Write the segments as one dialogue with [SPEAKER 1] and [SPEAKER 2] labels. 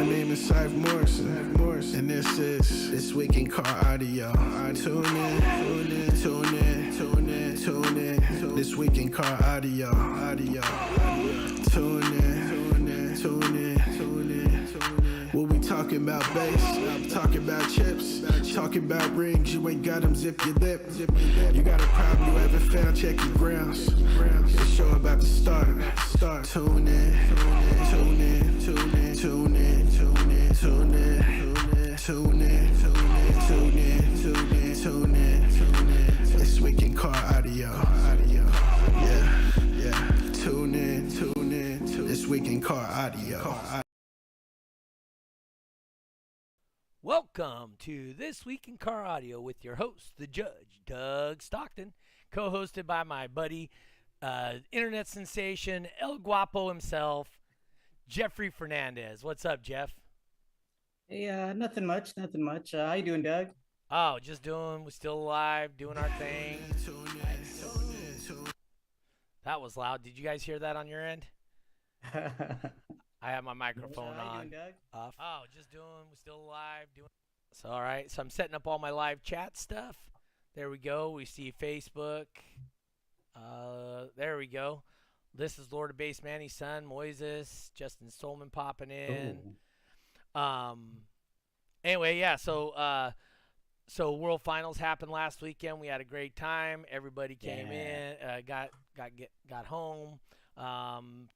[SPEAKER 1] name is Morrison, and this is This Week in Car Audio. Tune in. This Week in Car Audio. Tune in. We'll be talking about bass, talking about chips, talking about rings. You ain't got them, zip your lip. You got a problem you haven't found, check your grounds. The show about to start. Tune in. This Week in Car Audio. Yeah. Tune in. This Week in Car Audio.
[SPEAKER 2] Welcome to This Week in Car Audio with your host, the Judge, Doug Stockton, co-hosted by my buddy, internet sensation, El Guapo himself, Jeffrey Fernandez. What's up, Jeff?
[SPEAKER 3] Hey, nothing much. How you doing, Doug?
[SPEAKER 2] Oh, we're still alive, doing our thing. That was loud. Did you guys hear that on your end? I have my microphone
[SPEAKER 3] How you
[SPEAKER 2] on.
[SPEAKER 3] doing, Doug?
[SPEAKER 2] Off. Oh, we're still alive, So, all right. So I'm setting up all my live chat stuff. There we go. We see Facebook. There we go. This is Lord of Bass Manny's son, Moises, Justin Stolman popping in.
[SPEAKER 3] Ooh.
[SPEAKER 2] Anyway, yeah. So World Finals happened last weekend. We had a great time. Everybody came in. Got home.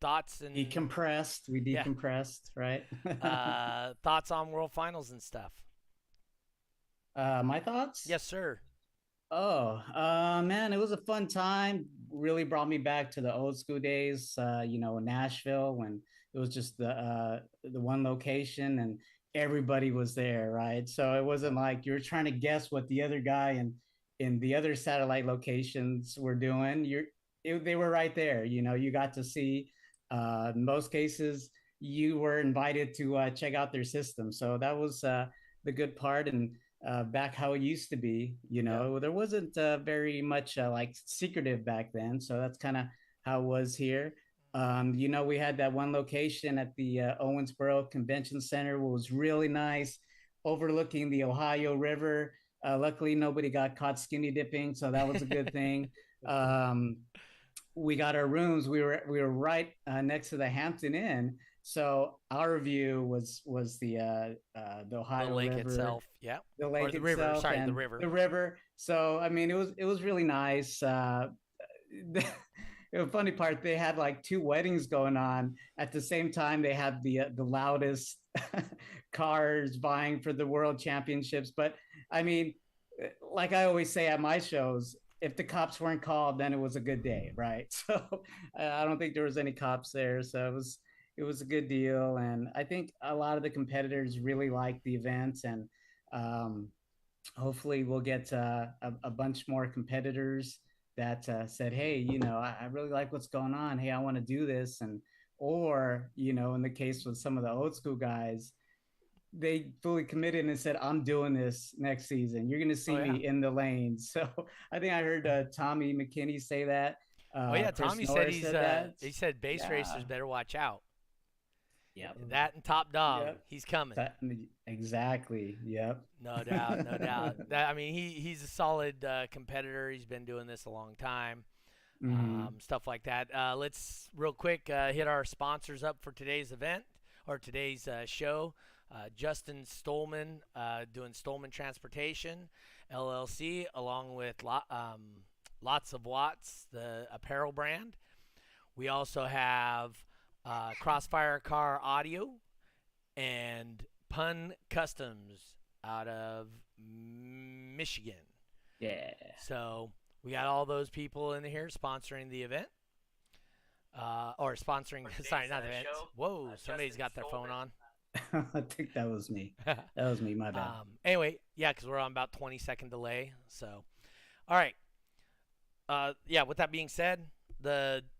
[SPEAKER 2] Thoughts and
[SPEAKER 3] We decompressed, right?
[SPEAKER 2] thoughts on World Finals and stuff.
[SPEAKER 3] My thoughts?
[SPEAKER 2] Yes, sir.
[SPEAKER 3] Oh, man, it was a fun time. Really brought me back to the old school days. In Nashville when it was just the one location and everybody was there, right? So it wasn't like you were trying to guess what the other guy in the other satellite locations were doing. They were right there. You got to see. In most cases, you were invited to check out their system. So that was the good part. And back how it used to be, there wasn't very much like secretive back then. So that's kind of how it was here. We had that one location at the Owensboro Convention Center, which was really nice, overlooking the Ohio River. Luckily, nobody got caught skinny dipping, so that was a good thing. We got our rooms. We were right next to the Hampton Inn, so our view was the Ohio
[SPEAKER 2] the lake
[SPEAKER 3] River
[SPEAKER 2] itself. Yeah,
[SPEAKER 3] the lake
[SPEAKER 2] or the
[SPEAKER 3] itself,
[SPEAKER 2] river. Sorry,
[SPEAKER 3] and
[SPEAKER 2] the river.
[SPEAKER 3] The river. So I mean, it was really nice. The funny part, they had like two weddings going on at the same time. They had the loudest cars vying for the world championships. But I mean, like I always say at my shows, if the cops weren't called, then it was a good day, right? So I don't think there was any cops there. So it was a good deal. And I think a lot of the competitors really liked the events, and hopefully we'll get a bunch more competitors that said, hey, I really like what's going on. Hey, I want to do this. Or, in the case with some of the old school guys, they fully committed and said, I'm doing this next season. You're going to see me in the lanes. So I think I heard Tommy McKinney say that.
[SPEAKER 2] Tommy said he said base racers better watch out.
[SPEAKER 3] Yeah,
[SPEAKER 2] that and Top Dog, he's coming.
[SPEAKER 3] Exactly. Yep.
[SPEAKER 2] No doubt. He's a solid competitor. He's been doing this a long time. Stuff like that. Let's real quick hit our sponsors up for today's event or today's show. Justin Stolman doing Stolman Transportation LLC, along with Lots of Watts, the apparel brand. We also have Crossfire Car Audio and Pun Customs out of Michigan.
[SPEAKER 3] Yeah.
[SPEAKER 2] So we got all those people in here sponsoring the event. Or sponsoring, sorry, not the event. Whoa, somebody's got their phone on.
[SPEAKER 3] I think that was me. That was me, my bad.
[SPEAKER 2] Anyway, yeah, because we're on about 20-second delay. So, all right. With that being said,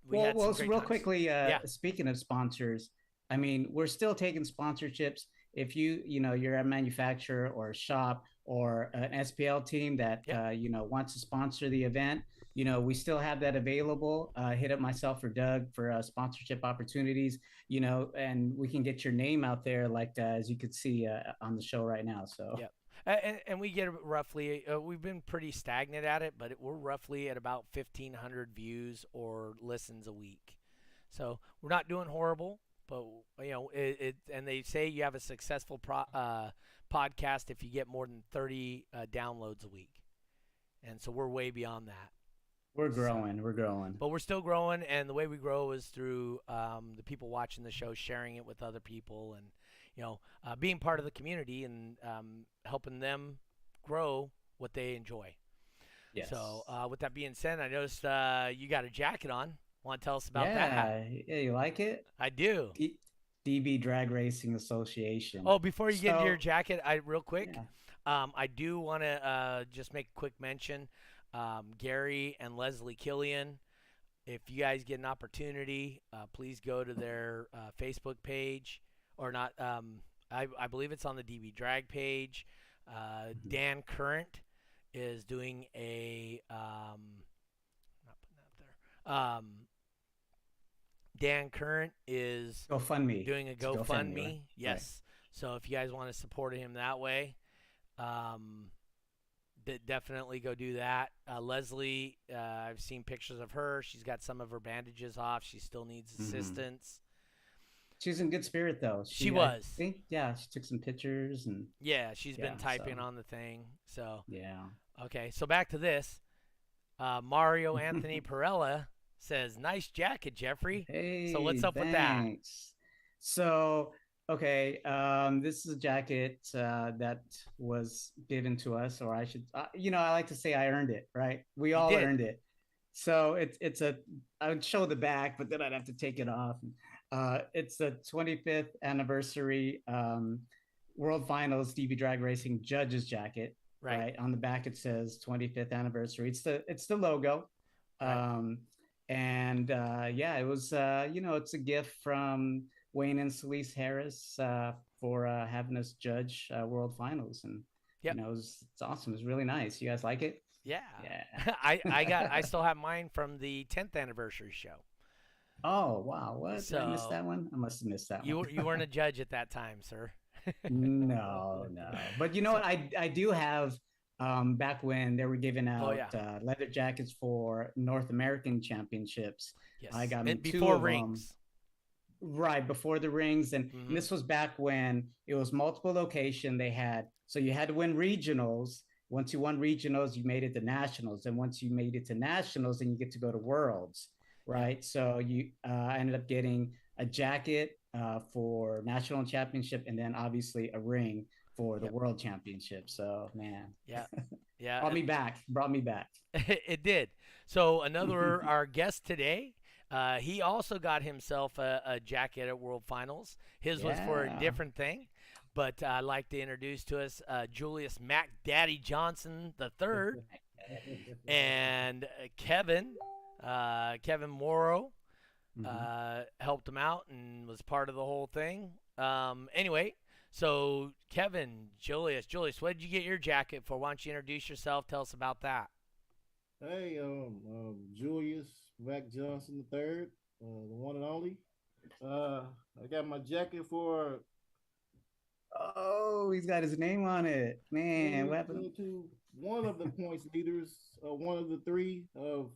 [SPEAKER 2] real
[SPEAKER 3] quickly, speaking of sponsors, I mean, we're still taking sponsorships. If you're a manufacturer or a shop or an SPL team that wants to sponsor the event, we still have that available. Hit up myself or Doug for sponsorship opportunities, and we can get your name out there, like as you could see on the show right now. So
[SPEAKER 2] Yep. And we get roughly, we've been pretty stagnant at it, but we're roughly at about 1,500 views or listens a week. So we're not doing horrible, but and they say you have a successful podcast if you get more than 30 downloads a week. And so we're way beyond that.
[SPEAKER 3] We're growing.
[SPEAKER 2] But we're still growing, and the way we grow is through the people watching the show, sharing it with other people, and being part of the community and helping them grow what they enjoy.
[SPEAKER 3] Yes.
[SPEAKER 2] So with that being said, I noticed you got a jacket on. Want to tell us about that?
[SPEAKER 3] Yeah, you like it?
[SPEAKER 2] I do.
[SPEAKER 3] DB Drag Racing Association.
[SPEAKER 2] Oh, before you get into your jacket, real quick,
[SPEAKER 3] yeah.
[SPEAKER 2] I do want to just make a quick mention. Gary and Leslie Killian, if you guys get an opportunity, please go to their Facebook page, or not. I believe it's on the DB Drag page. Dan Current is doing a not putting that up there. Dan Current is
[SPEAKER 3] GoFundMe.
[SPEAKER 2] doing a GoFundMe.
[SPEAKER 3] Right?
[SPEAKER 2] Yes. Right. So if you guys want to support him that way, definitely go do that. Leslie, I've seen pictures of her. She's got some of her bandages off. She still needs assistance.
[SPEAKER 3] She's in good spirit, though.
[SPEAKER 2] She was.
[SPEAKER 3] She took some pictures. And
[SPEAKER 2] she's been typing on the thing. So
[SPEAKER 3] yeah.
[SPEAKER 2] Okay, so back to this. Mario Anthony Perella says, "Nice jacket, Jeffrey."
[SPEAKER 3] Hey,
[SPEAKER 2] so what's up with that?
[SPEAKER 3] So, okay, this is a jacket that was given to us, or I should, I like to say I earned it, right? We all earned it. So I would show the back, but then I'd have to take it off. It's the 25th anniversary World Finals DB Drag Racing Judges jacket. Right. On the back it says 25th anniversary. It's the logo. Right. And it was it's a gift from Wayne and Celeste Harris for having us judge World Finals, and it's awesome. It's really nice. You guys like it?
[SPEAKER 2] Yeah. I still have mine from the 10th anniversary show.
[SPEAKER 3] Oh wow! What? Did I miss that one? I must have missed that one.
[SPEAKER 2] You weren't a judge at that time, sir.
[SPEAKER 3] No. But you know what? I do have back when they were giving out leather jackets for North American championships.
[SPEAKER 2] Yes.
[SPEAKER 3] I got them
[SPEAKER 2] before rings.
[SPEAKER 3] Right before the rings, and this was back when it was multiple location. So you had to win regionals. Once you won regionals, you made it to nationals, and once you made it to nationals, then you get to go to worlds. Right. So I ended up getting a jacket for national championship, and then obviously a ring for the world championship. So man, brought me back.
[SPEAKER 2] It did. So our guest today, he also got himself a jacket at World Finals. His was for a different thing, but I'd like to introduce to us Julius Mack Daddy Johnson III and Kevin Morrow helped him out and was part of the whole thing. Anyway, so Kevin, Julius, what did you get your jacket for? Why don't you introduce yourself? Tell us about that.
[SPEAKER 4] Hey, Julius Mack Johnson III, the one and only. I got my jacket for.
[SPEAKER 3] Oh, he's got his name on it, man. What happened
[SPEAKER 4] to one of the points leaders? One of the three of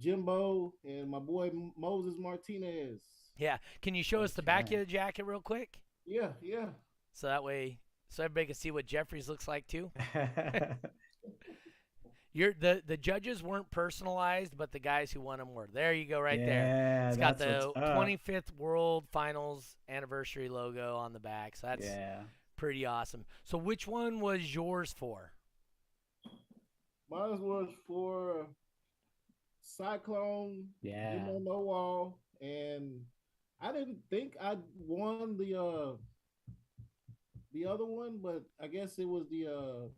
[SPEAKER 4] Jimbo and my boy Moses Martinez.
[SPEAKER 2] Yeah. Can you show us the back of the jacket real quick?
[SPEAKER 4] Yeah.
[SPEAKER 2] So that way, so everybody can see what Jeffrey's looks like too. The judges weren't personalized, but the guys who won them were. There you go, there. It's got the 25th World Finals anniversary logo on the back. So that's pretty awesome. So which one was yours for?
[SPEAKER 4] Mine was for Psychlone, No Wall, and I didn't think I won the other one, but I guess it was the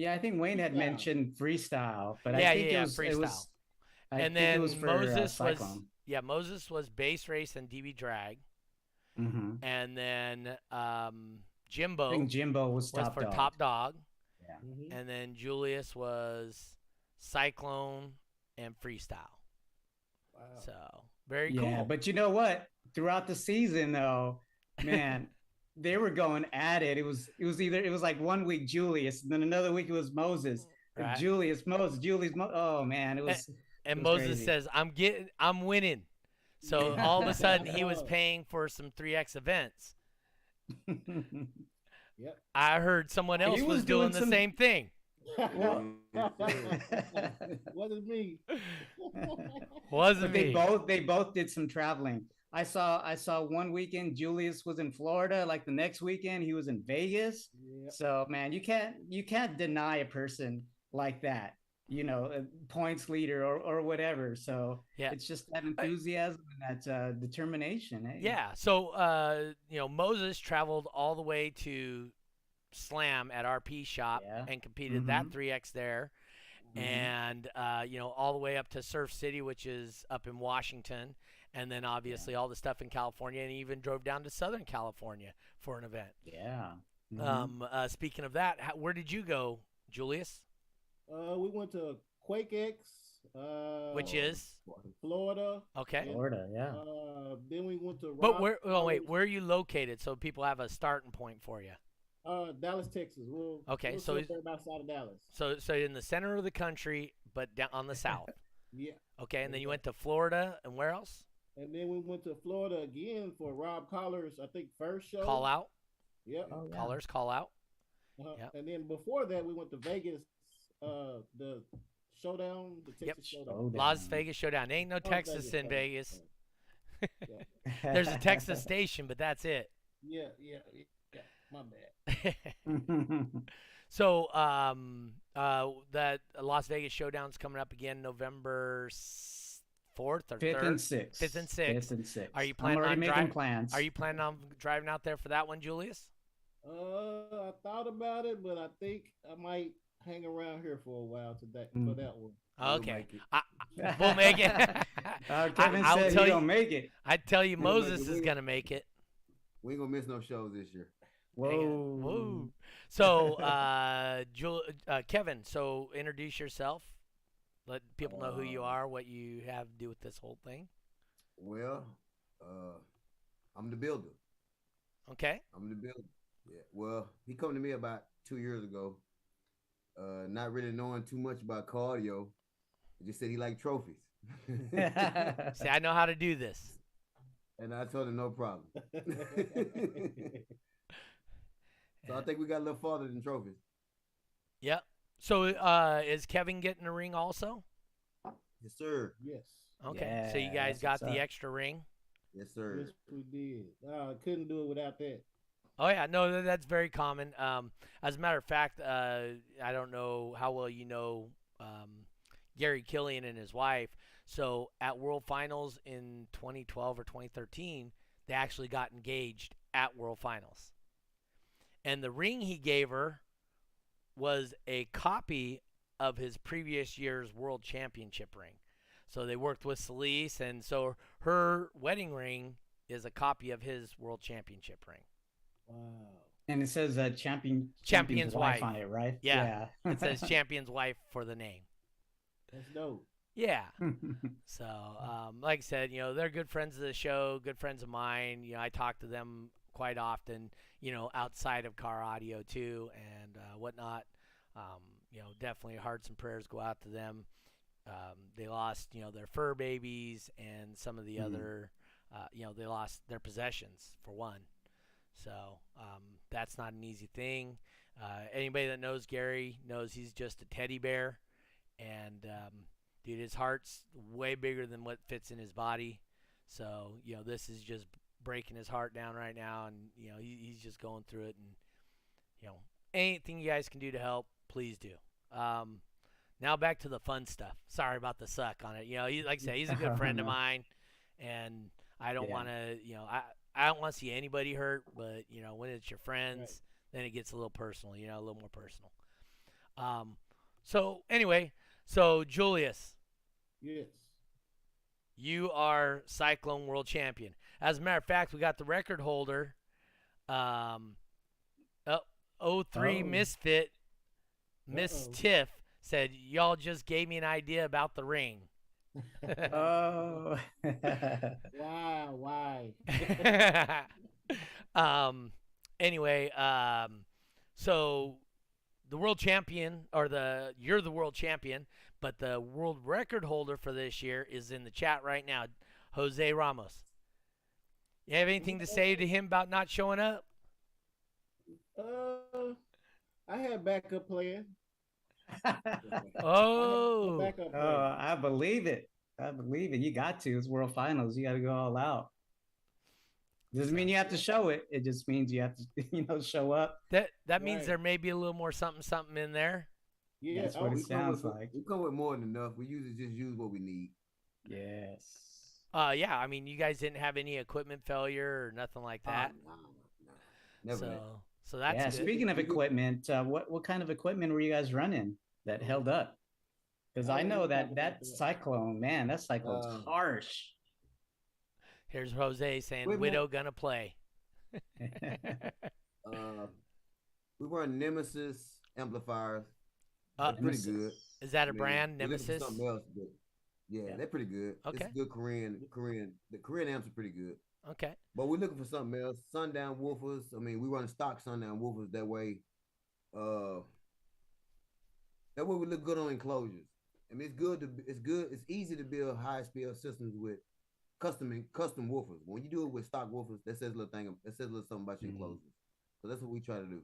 [SPEAKER 3] I think Wayne had mentioned freestyle, but
[SPEAKER 2] I
[SPEAKER 3] think it was
[SPEAKER 2] freestyle. And then Moses was base race and DB drag, and then Jimbo.
[SPEAKER 3] I think Jimbo was
[SPEAKER 2] for top dog,
[SPEAKER 3] and
[SPEAKER 2] then Julius was Cyclone, and Freestyle.
[SPEAKER 4] Wow.
[SPEAKER 2] So very
[SPEAKER 3] Yeah,
[SPEAKER 2] cool.
[SPEAKER 3] but you know what? Throughout the season, though, man, they were going at it. It was like 1 week Julius, and then another week it was Moses.
[SPEAKER 2] Right.
[SPEAKER 3] Julius, oh man, it was
[SPEAKER 2] Moses
[SPEAKER 3] crazy.
[SPEAKER 2] says, I'm winning. So all of a sudden he was paying for some 3X events.
[SPEAKER 4] Yep.
[SPEAKER 2] I heard someone else was doing the same thing.
[SPEAKER 4] Wasn't me.
[SPEAKER 2] Wasn't
[SPEAKER 3] But
[SPEAKER 2] me.
[SPEAKER 3] they both did some traveling. I saw one weekend Julius was in Florida, like the next weekend he was in Vegas.
[SPEAKER 4] Yep.
[SPEAKER 3] So man, you can't deny a person like that, a points leader or whatever. So
[SPEAKER 2] Yeah.
[SPEAKER 3] it's just that enthusiasm and that determination. Eh?
[SPEAKER 2] Yeah. So Moses traveled all the way to Slam at RP shop and competed that 3X there. And all the way up to Surf City, which is up in Washington, and then obviously all the stuff in California, and he even drove down to Southern California for an event.
[SPEAKER 3] Yeah.
[SPEAKER 2] Speaking of that, where did you go, Julius?
[SPEAKER 4] We went to Quake X,
[SPEAKER 2] which is
[SPEAKER 4] Florida.
[SPEAKER 2] Okay.
[SPEAKER 3] Florida, yeah.
[SPEAKER 4] Then we went to.
[SPEAKER 2] But where are you located so people have a starting point for you?
[SPEAKER 4] Dallas, Texas. We'll
[SPEAKER 2] so
[SPEAKER 4] right outside of Dallas.
[SPEAKER 2] So in the center of the country, but down on the south.
[SPEAKER 4] Yeah.
[SPEAKER 2] Okay, and then you went to Florida, and where else?
[SPEAKER 4] And then we went to Florida again for Rob Collar's, I think, first show.
[SPEAKER 2] Call out.
[SPEAKER 4] Yep.
[SPEAKER 2] Oh, yeah. Callers call out.
[SPEAKER 4] Yep. And then before that, we went to Vegas, the Showdown, the Texas Showdown.
[SPEAKER 2] Las Vegas Showdown. Ain't no Texas in Vegas. There's a Texas station, but that's it.
[SPEAKER 4] Yeah. My bad.
[SPEAKER 2] So that Las Vegas Showdown's coming up again November 4th or
[SPEAKER 3] 5th
[SPEAKER 2] 3rd?
[SPEAKER 3] and 6th.
[SPEAKER 2] 5th and 6th. Are you
[SPEAKER 3] planning on making plans?
[SPEAKER 2] Are you planning on driving out there for that one, Julius?
[SPEAKER 4] I thought about it, but I think I might hang around here for a while for that one.
[SPEAKER 2] Okay. We'll make it.
[SPEAKER 3] Kevin said he don't make it.
[SPEAKER 2] I tell you, Moses is going to make it.
[SPEAKER 5] We ain't going to miss no shows this year.
[SPEAKER 2] Whoa. So, Kevin, so introduce yourself. Let people know who you are, what you have to do with this whole thing.
[SPEAKER 5] Well, I'm the builder.
[SPEAKER 2] Okay.
[SPEAKER 5] I'm the builder. Yeah. Well, he come to me about 2 years ago, not really knowing too much about cardio. He just said he liked trophies.
[SPEAKER 2] See, I know how to do this.
[SPEAKER 5] And I told him no problem. So I think we got a little farther than trophies.
[SPEAKER 2] Yep. So is Kevin getting a ring also?
[SPEAKER 5] Yes, sir.
[SPEAKER 4] Yes.
[SPEAKER 2] Okay.
[SPEAKER 3] Yeah,
[SPEAKER 2] so you guys got the extra ring?
[SPEAKER 5] Yes, sir.
[SPEAKER 4] Yes, we did. I couldn't do it without that.
[SPEAKER 2] Oh, yeah. No, that's very common. As a matter of fact, I don't know how well you know Gary Killian and his wife. So at World Finals in 2012 or 2013, they actually got engaged at World Finals. And the ring he gave her was a copy of his previous year's World Championship ring. So they worked with Celise, and so her wedding ring is a copy of his World Championship ring.
[SPEAKER 4] Wow.
[SPEAKER 3] And it says
[SPEAKER 2] Champion's wife
[SPEAKER 3] on it, right?
[SPEAKER 2] Yeah. It says Champion's wife for the name.
[SPEAKER 4] That's dope.
[SPEAKER 2] Yeah. So, like I said, they're good friends of the show, good friends of mine. I talk to them quite often, outside of car audio too and whatnot. Definitely hearts and prayers go out to them. They lost, their fur babies and some of the other, they lost their possessions for one. So that's not an easy thing. Anybody that knows Gary knows he's just a teddy bear. And, dude, his heart's way bigger than what fits in his body. So, this is just breaking his heart down right now. And, he's just going through it. And, anything you guys can do to help, please do. Now back to the fun stuff. Sorry about the suck on it. Like I said, he's a good friend of mine. And I don't want to, I don't want to see anybody hurt. But, when it's your friends, then it gets a little personal, a little more personal. So, anyway. So, Julius.
[SPEAKER 4] Yes.
[SPEAKER 2] You are Psychlone World Champion. As a matter of fact, we got the record holder, 03 Misfit, Miss Tiff, said, y'all just gave me an idea about the ring.
[SPEAKER 3] Oh.
[SPEAKER 4] Why?
[SPEAKER 2] um, anyway, so the world champion, you're the world champion, but the world record holder for this year is in the chat right now, Jose Ramos. You have anything to say to him about not showing up?
[SPEAKER 4] I had backup plan.
[SPEAKER 2] Oh,
[SPEAKER 4] Backup plan.
[SPEAKER 3] Oh, I believe it. I believe it. You got to. It's World Finals. You got to go all out. Doesn't mean you have to show it. It just means you have to, show up.
[SPEAKER 2] that means
[SPEAKER 4] Right.
[SPEAKER 2] there may be a little more something in there.
[SPEAKER 4] Yeah,
[SPEAKER 3] That's what it
[SPEAKER 5] We come
[SPEAKER 3] sounds
[SPEAKER 5] with
[SPEAKER 3] like.
[SPEAKER 5] we come with more than enough. We usually just use what we need.
[SPEAKER 3] Yes.
[SPEAKER 2] Yeah, I mean, you guys didn't have any equipment failure or nothing like that.
[SPEAKER 5] No. Never. That.
[SPEAKER 2] So that's
[SPEAKER 3] Yeah.
[SPEAKER 2] good.
[SPEAKER 3] Speaking of equipment, what kind of equipment were you guys running that held up? Because I know that Cyclone, man, that Cyclone's harsh.
[SPEAKER 2] Here's Jose saying,
[SPEAKER 5] Wait,
[SPEAKER 2] "Widow gonna play."
[SPEAKER 5] We run Nemesis amplifiers.
[SPEAKER 2] Uh,
[SPEAKER 5] They're pretty good.
[SPEAKER 2] Is that a
[SPEAKER 5] I mean,
[SPEAKER 2] brand,
[SPEAKER 5] we're looking for
[SPEAKER 2] Nemesis?
[SPEAKER 5] something else, but yeah, they're pretty good.
[SPEAKER 2] Okay.
[SPEAKER 5] It's good Korean. The Korean amps are pretty good.
[SPEAKER 2] Okay.
[SPEAKER 5] But we're looking for something else. Sundown woofers. I mean, we run stock sundown woofers that way. That way we look good on enclosures. I mean, it's easy to build high speed systems with custom woofers. When you do it with stock woofers, that says a little something about your enclosures. So that's what we try to do.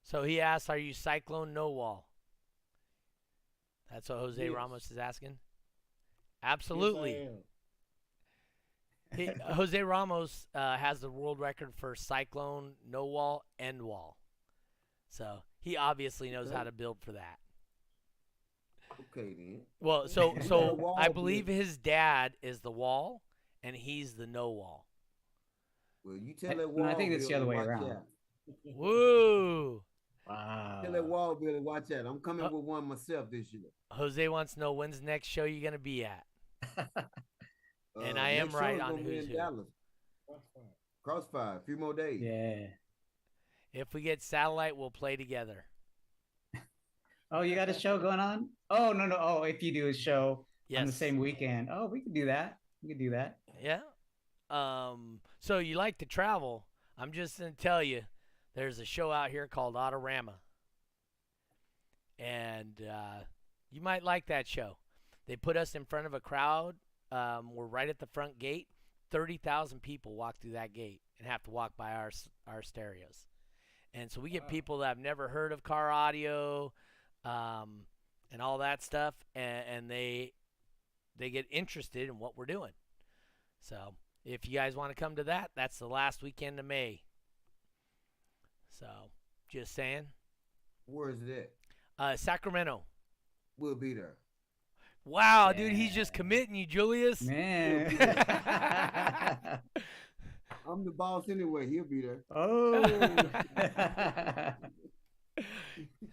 [SPEAKER 2] So he asks, "Are you Psychlone no wall?" That's what Jose
[SPEAKER 4] Yes.
[SPEAKER 2] Ramos is asking. Absolutely.
[SPEAKER 4] Yes, I am.
[SPEAKER 2] Jose Ramos has the world record for Psychlone no wall end wall. So he obviously knows how to build for that.
[SPEAKER 5] Okay then.
[SPEAKER 2] Well, so
[SPEAKER 5] wall
[SPEAKER 2] I believe
[SPEAKER 5] build.
[SPEAKER 2] his dad is the wall and he's the no wall.
[SPEAKER 5] Well, you tell
[SPEAKER 3] No,
[SPEAKER 5] that wall.
[SPEAKER 3] I think it's the
[SPEAKER 5] builder
[SPEAKER 3] other way
[SPEAKER 5] watch
[SPEAKER 3] around.
[SPEAKER 5] out.
[SPEAKER 2] Woo!
[SPEAKER 3] Wow.
[SPEAKER 5] Tell that wall builder watch out. I'm coming with one myself this year.
[SPEAKER 2] Jose wants to know when's the next show you're gonna be at. And I am
[SPEAKER 5] next show
[SPEAKER 2] right
[SPEAKER 5] is
[SPEAKER 2] on
[SPEAKER 5] gonna be
[SPEAKER 2] who's
[SPEAKER 5] in
[SPEAKER 2] who.
[SPEAKER 5] Dallas. Crossfire. A few more days.
[SPEAKER 3] Yeah.
[SPEAKER 2] If we get satellite, we'll play together.
[SPEAKER 3] Oh, you got a show going on? Oh, no. Oh, if you do a show on the
[SPEAKER 2] Yes.
[SPEAKER 3] same weekend. Oh, we can do that. We can do that.
[SPEAKER 2] Yeah. So you like to travel. I'm just going to tell you, there's a show out here called Autorama. And you might like that show. They put us in front of a crowd. We're right at the front gate. 30,000 people walk through that gate and have to walk by our stereos. And so we get people that have never heard of car audio and all that stuff, and they get interested in what we're doing. So if you guys want to come to that, that's the last weekend of May. So just saying.
[SPEAKER 5] Where is it
[SPEAKER 2] Sacramento.
[SPEAKER 5] at? We'll be there.
[SPEAKER 2] Wow, dude, he's just committing you, Julius.
[SPEAKER 3] Man.
[SPEAKER 5] I'm the boss anyway. He'll be there.
[SPEAKER 3] Oh.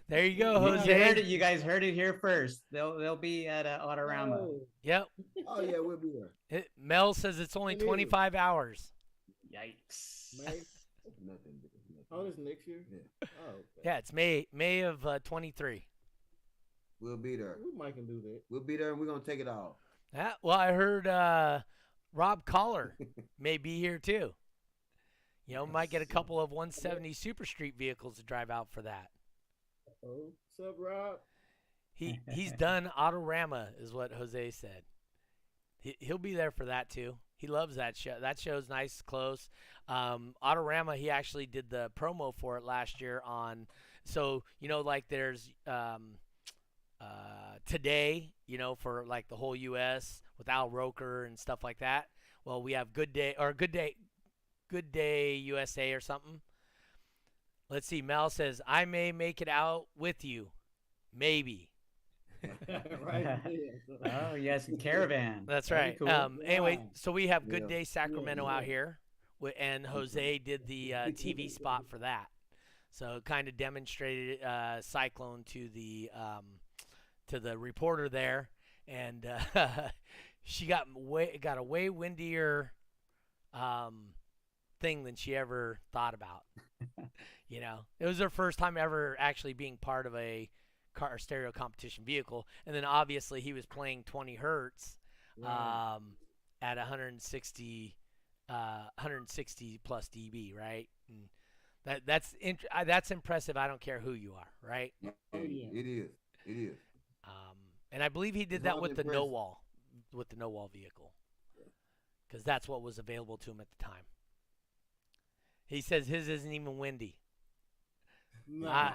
[SPEAKER 2] There you go,
[SPEAKER 3] You
[SPEAKER 2] Jose.
[SPEAKER 3] heard it. You guys heard it here first. They'll be at Autorama.
[SPEAKER 4] Oh,
[SPEAKER 2] Yep.
[SPEAKER 5] Oh yeah, we'll be there.
[SPEAKER 2] Mel says it's only 25 hours.
[SPEAKER 3] Yikes.
[SPEAKER 4] May.
[SPEAKER 5] Nothing.
[SPEAKER 4] Oh, this next year?
[SPEAKER 5] Yeah.
[SPEAKER 4] Oh, okay.
[SPEAKER 2] Yeah, it's May of 23.
[SPEAKER 5] We'll be there.
[SPEAKER 4] We might can do that.
[SPEAKER 5] We'll be there, and we're gonna take it all.
[SPEAKER 2] Yeah, well, I heard Rob Collar may be here too. You know, might get a couple of 170 Super Street vehicles to drive out for that.
[SPEAKER 4] Oh, what's up, Rob?
[SPEAKER 2] He's done Autorama, is what Jose said. He'll be there for that too. He loves that show. That show's nice, close. Autorama, he actually did the promo for it last year on. So you know, like there's today, you know, for like the whole U.S. with Al Roker and stuff like that. Well, we have Good Day USA or something. Let's see. Mel says, "I may make it out with you, maybe."
[SPEAKER 4] Right.
[SPEAKER 3] Oh, yes, caravan.
[SPEAKER 2] That's
[SPEAKER 3] Very
[SPEAKER 2] right.
[SPEAKER 3] cool.
[SPEAKER 2] Anyway,
[SPEAKER 4] Wow.
[SPEAKER 2] so we have Good
[SPEAKER 5] Yeah.
[SPEAKER 2] Day Sacramento
[SPEAKER 4] Yeah.
[SPEAKER 2] out here, and Jose did the TV spot for that. So kind of demonstrated Psychlone to the reporter there, and she got a way windier thing than she ever thought about. You know, it was her first time ever actually being part of a car stereo competition vehicle, and then obviously he was playing 20 hertz
[SPEAKER 4] Right.
[SPEAKER 2] at 160 plus dB, right? And that's impressive. I don't care who you are, right?
[SPEAKER 4] Oh yeah.
[SPEAKER 5] It is. It is.
[SPEAKER 2] And I believe he did
[SPEAKER 5] It's
[SPEAKER 2] that
[SPEAKER 5] hard
[SPEAKER 2] with
[SPEAKER 5] to
[SPEAKER 2] the no
[SPEAKER 5] impress.
[SPEAKER 2] wall, vehicle, because that's what was available to him at the time. He says his isn't even windy.
[SPEAKER 4] Nah.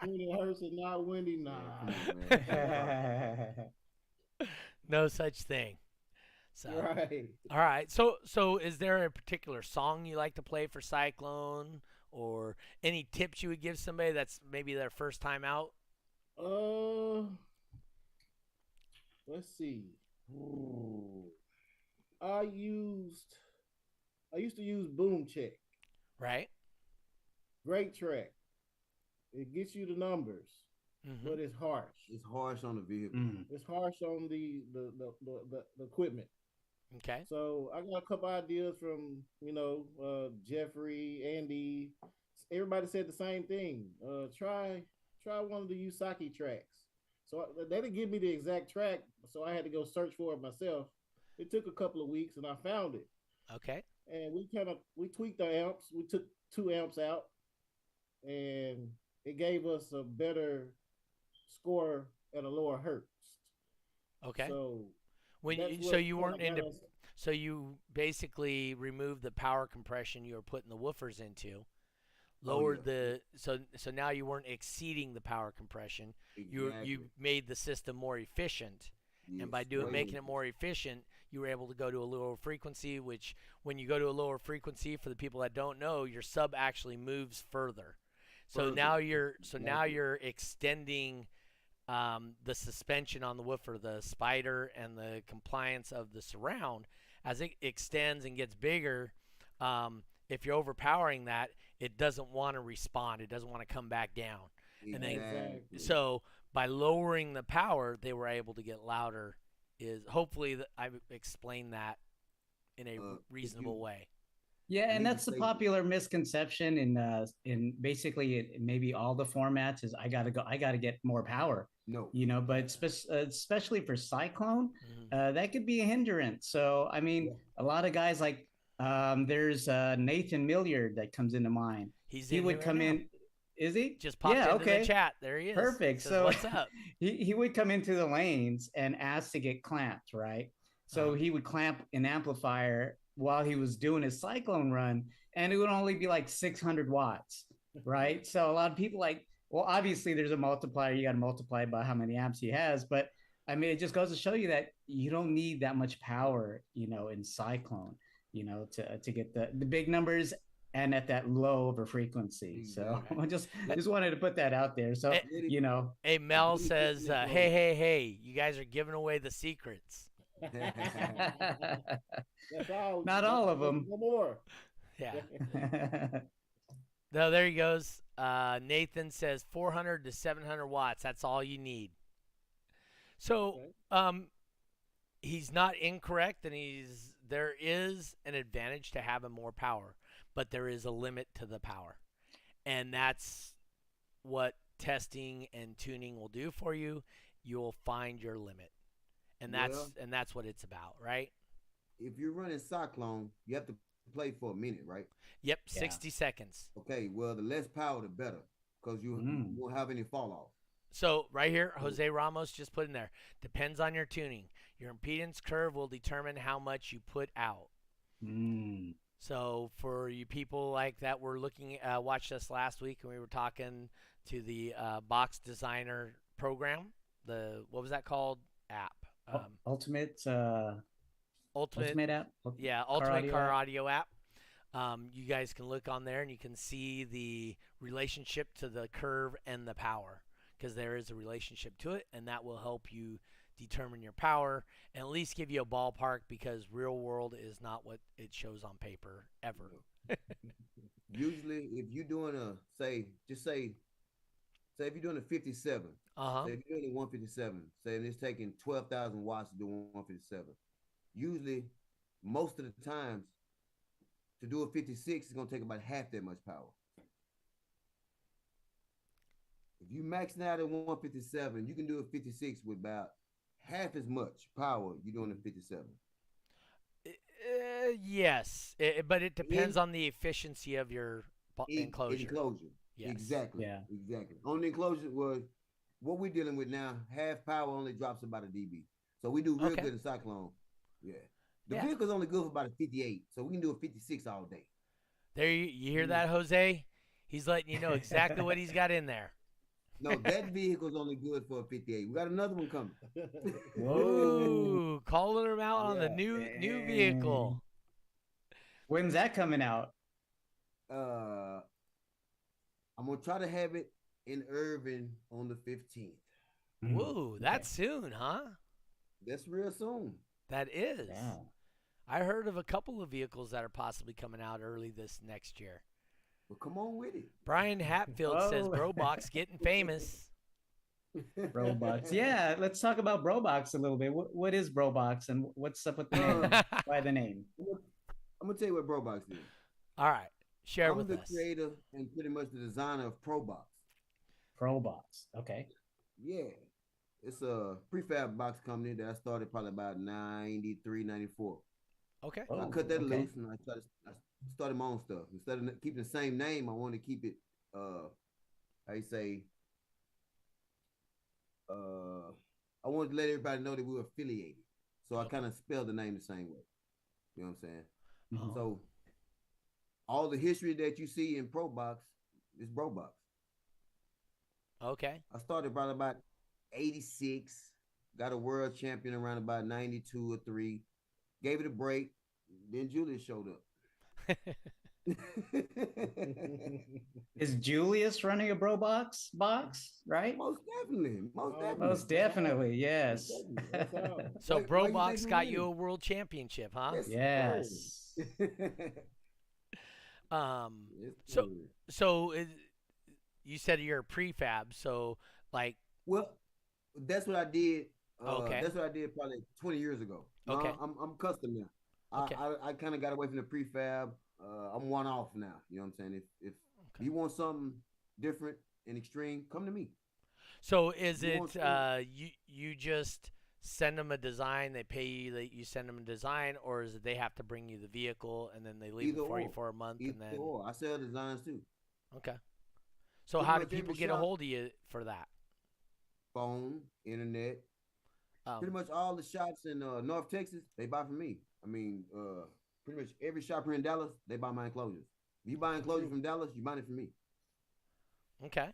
[SPEAKER 4] 20 hertz is not windy. Nah.
[SPEAKER 5] Yeah, come on, man.
[SPEAKER 2] No such thing. So,
[SPEAKER 4] Right.
[SPEAKER 2] all right. So is there a particular song you like to play for Psychlone, or any tips you would give somebody that's maybe their first time out?
[SPEAKER 4] Uh, let's see. Ooh. I used I used to use Boom Check.
[SPEAKER 2] Right.
[SPEAKER 4] Great track. It gets you the numbers, but it's harsh.
[SPEAKER 5] It's harsh on the vehicle.
[SPEAKER 4] It's harsh on the equipment.
[SPEAKER 2] Okay.
[SPEAKER 4] So I got a couple ideas from Jeffrey, Andy. Everybody said the same thing. Try one of the T.W.I.C.A tracks. So they didn't give me the exact track, so I had to go search for it myself. It took a couple of weeks, and I found it.
[SPEAKER 2] Okay.
[SPEAKER 4] And we tweaked the amps. We took 2 amps out, and it gave us a better score at a lower hertz.
[SPEAKER 2] Okay.
[SPEAKER 4] So
[SPEAKER 2] so you basically removed the power compression you were putting the woofers into, lowered so now you weren't exceeding the power compression.
[SPEAKER 5] Exactly.
[SPEAKER 2] You made the system more efficient.
[SPEAKER 5] Yes,
[SPEAKER 2] And by making it more efficient, you were able to go to a lower frequency, which when you go to a lower frequency, for the people that don't know, your sub actually moves further. So now you're extending the suspension on the woofer, the spider, and the compliance of the surround. As it extends and gets bigger, if you're overpowering that, it doesn't want to respond. It doesn't want to come back down.
[SPEAKER 5] Exactly.
[SPEAKER 2] And then, so by lowering the power, they were able to get louder. Is hopefully I've explained that in a reasonable way.
[SPEAKER 3] Yeah, and that's the popular misconception in basically maybe all the formats is I gotta get more power.
[SPEAKER 5] No,
[SPEAKER 3] but especially for Psychlone, that could be a hindrance. So I mean, a lot of guys like there's Nathan Milliard that comes into mind. He would come in. Is he?
[SPEAKER 2] Just popped into the chat. There he is.
[SPEAKER 3] Perfect.
[SPEAKER 2] Says,
[SPEAKER 3] so
[SPEAKER 2] what's up?
[SPEAKER 3] he would come into the lanes and ask to get clamped, right? So he would clamp an amplifier while he was doing his Psychlone run, and it would only be like 600 watts, right? So a lot of people well, obviously there's a multiplier. You got to multiply by how many amps he has, but I mean, it just goes to show you that you don't need that much power, in Psychlone, to get the big numbers and at that low of a frequency. So I just wanted to put that out there. So,
[SPEAKER 2] Hey, Mel says, hey, you guys are giving away the secrets.
[SPEAKER 3] Not all of them.
[SPEAKER 4] No more.
[SPEAKER 2] Yeah. No, there he goes. Nathan says 400 to 700 watts. That's all you need. So, he's not incorrect, and there is an advantage to having more power, but there is a limit to the power, and that's what testing and tuning will do for you. You'll find your limit, and that's what it's about, right?
[SPEAKER 5] If you're running Psychlone, you have to play for a minute, right?
[SPEAKER 2] Yep, 60 seconds.
[SPEAKER 5] Okay, well, the less power, the better, because you won't have any fall off.
[SPEAKER 2] So right here, Jose Ramos just put in there, depends on your tuning. Your impedance curve will determine how much you put out. So for you people like that were watched us last week, and we were talking to the box designer program, what was that called? App.
[SPEAKER 3] Ultimate app.
[SPEAKER 2] Yeah, Ultimate Car Audio app. You guys can look on there and you can see the relationship to the curve and the power, because there is a relationship to it, and that will help you determine your power and at least give you a ballpark, because real world is not what it shows on paper ever.
[SPEAKER 5] Usually, if you're doing say if you're doing a 57, say if you're doing a 157, say it's taking 12,000 watts to do 157. Usually, most of the times, to do a 56, it's going to take about half that much power. If you maxing out at 157, you can do a 56 with about half as much power you're doing a 57.
[SPEAKER 2] Yes, but it depends
[SPEAKER 5] In
[SPEAKER 2] on the efficiency of your enclosure.
[SPEAKER 5] enclosure.
[SPEAKER 2] Yes.
[SPEAKER 5] Exactly.
[SPEAKER 3] Yeah.
[SPEAKER 5] Exactly. On the enclosure was what we're dealing with now. Half power only drops about a dB. So we do real
[SPEAKER 2] Okay.
[SPEAKER 5] good in Psychlone. Yeah. The
[SPEAKER 2] Yeah.
[SPEAKER 5] vehicle's only good for about a 58. So we can do a 56 all day.
[SPEAKER 2] There you hear that, Jose? He's letting you know exactly what he's got in there.
[SPEAKER 5] No, that vehicle's only good for a 58. We got another one coming.
[SPEAKER 3] Whoa.
[SPEAKER 2] Ooh, calling him out on the
[SPEAKER 5] Yeah.
[SPEAKER 2] new vehicle.
[SPEAKER 3] When's that coming out?
[SPEAKER 5] I'm gonna try to have it in Irving on the 15th.
[SPEAKER 2] Whoa, that's soon, huh?
[SPEAKER 5] That's real soon.
[SPEAKER 2] That is.
[SPEAKER 3] Yeah.
[SPEAKER 2] I heard of a couple of vehicles that are possibly coming out early this next year.
[SPEAKER 5] Well, come on with it.
[SPEAKER 2] Brian Hatfield says
[SPEAKER 3] Oh.
[SPEAKER 2] Brobox getting famous.
[SPEAKER 3] Brobox. Yeah, let's talk about Brobox a little bit. What is Brobox and what's up with the name? Why the name?
[SPEAKER 5] I'm gonna tell you what Brobox is.
[SPEAKER 2] All right, share
[SPEAKER 5] I'm
[SPEAKER 2] with
[SPEAKER 5] the
[SPEAKER 2] us.
[SPEAKER 5] creator and pretty much the designer of Probox.
[SPEAKER 3] Probox. Okay.
[SPEAKER 5] Yeah. It's a prefab box company that I started probably about 93, 94.
[SPEAKER 2] Okay.
[SPEAKER 5] I
[SPEAKER 3] Oh,
[SPEAKER 5] cut that
[SPEAKER 3] okay.
[SPEAKER 5] loose and I started my own stuff. Instead of keeping the same name, I wanted to keep it how you say I wanted to let everybody know that we were affiliated. So I kind of spelled the name the same way. You know what I'm saying?
[SPEAKER 3] Mhm.
[SPEAKER 5] So all the history that you see in Probox is Brobox.
[SPEAKER 2] Okay.
[SPEAKER 5] I started probably about 86, got a world champion around about 92 or 3, gave it a break, then Julius showed up.
[SPEAKER 3] Is Julius running a Brobox box, right?
[SPEAKER 5] Most definitely.
[SPEAKER 3] Most definitely, yes.
[SPEAKER 4] That's all.
[SPEAKER 2] So
[SPEAKER 5] Why you
[SPEAKER 2] Brobox
[SPEAKER 5] think we
[SPEAKER 2] got
[SPEAKER 5] win?
[SPEAKER 2] you a world championship, huh?
[SPEAKER 3] Yes.
[SPEAKER 2] So you said you're a prefab, so like
[SPEAKER 5] well, that's what I did.
[SPEAKER 2] Okay.
[SPEAKER 5] That's what I did probably 20 years ago. No,
[SPEAKER 2] Okay.
[SPEAKER 5] I'm custom now.
[SPEAKER 2] Okay.
[SPEAKER 5] I kind of got away from the prefab. I'm one off now. You know what I'm saying? If you want something different and extreme, come to me.
[SPEAKER 2] So is
[SPEAKER 5] You
[SPEAKER 2] it
[SPEAKER 5] want
[SPEAKER 2] you just send them a design, they pay you, you send them a design, or is it they have to bring you the vehicle and then they leave
[SPEAKER 5] Either
[SPEAKER 2] it for you
[SPEAKER 5] or.
[SPEAKER 2] for a month and then
[SPEAKER 5] Or I sell designs too.
[SPEAKER 2] Okay. So
[SPEAKER 5] Pretty
[SPEAKER 2] how do
[SPEAKER 5] much every
[SPEAKER 2] people get a
[SPEAKER 5] shop-
[SPEAKER 2] hold of you for that?
[SPEAKER 5] Phone, internet,
[SPEAKER 2] Um,
[SPEAKER 5] pretty much all the shops in North Texas, they buy from me. I mean, pretty much every shop here in Dallas, they buy my enclosures. If you buy enclosures from Dallas, you buy it from me.
[SPEAKER 2] Okay.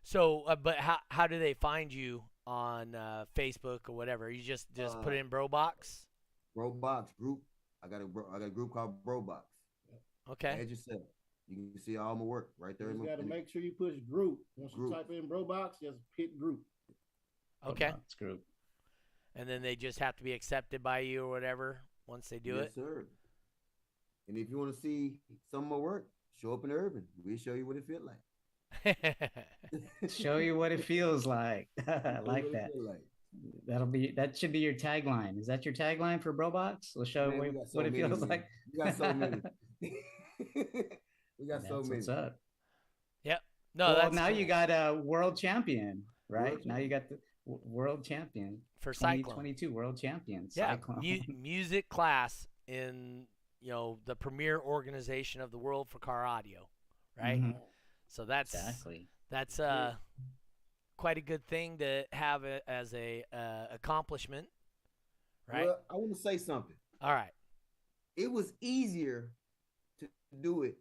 [SPEAKER 2] So but how do they find you on Facebook or whatever? You just put in Brobox?
[SPEAKER 5] Brobox group. I got a group called Brobox.
[SPEAKER 2] Okay.
[SPEAKER 5] Add yourself. You can see all my work right there.
[SPEAKER 4] You got to make sure you push group. Once you type in Brobox, just hit group.
[SPEAKER 2] Okay.
[SPEAKER 3] Brobox group.
[SPEAKER 2] And then they just have to be accepted by you or whatever once they do it?
[SPEAKER 5] Yes, sir. And if you want to see some of my work, show up in Urban. We'll show you what it feels like.
[SPEAKER 3] Show you what it feels like. I like that. That should be your tagline. Is that your tagline for Brobox? We'll show
[SPEAKER 5] Man,
[SPEAKER 3] you what it feels like.
[SPEAKER 5] We got so many. We got so many.
[SPEAKER 3] What's up?
[SPEAKER 2] Yep. No,
[SPEAKER 3] Well,
[SPEAKER 2] that's
[SPEAKER 3] now
[SPEAKER 2] cool.
[SPEAKER 3] you got a world champion, right?
[SPEAKER 5] World
[SPEAKER 3] Now you got the world champion
[SPEAKER 2] for Psychlone.
[SPEAKER 3] 2022 world champion.
[SPEAKER 2] Yeah,
[SPEAKER 3] Psychlone.
[SPEAKER 2] music class in the premier organization of the world for car audio, right?
[SPEAKER 3] Mhm.
[SPEAKER 2] So that's
[SPEAKER 3] Exactly.
[SPEAKER 2] That's quite a good thing to have it as a accomplishment, right?
[SPEAKER 5] Well, I want to say something.
[SPEAKER 2] All right.
[SPEAKER 5] It was easier to do it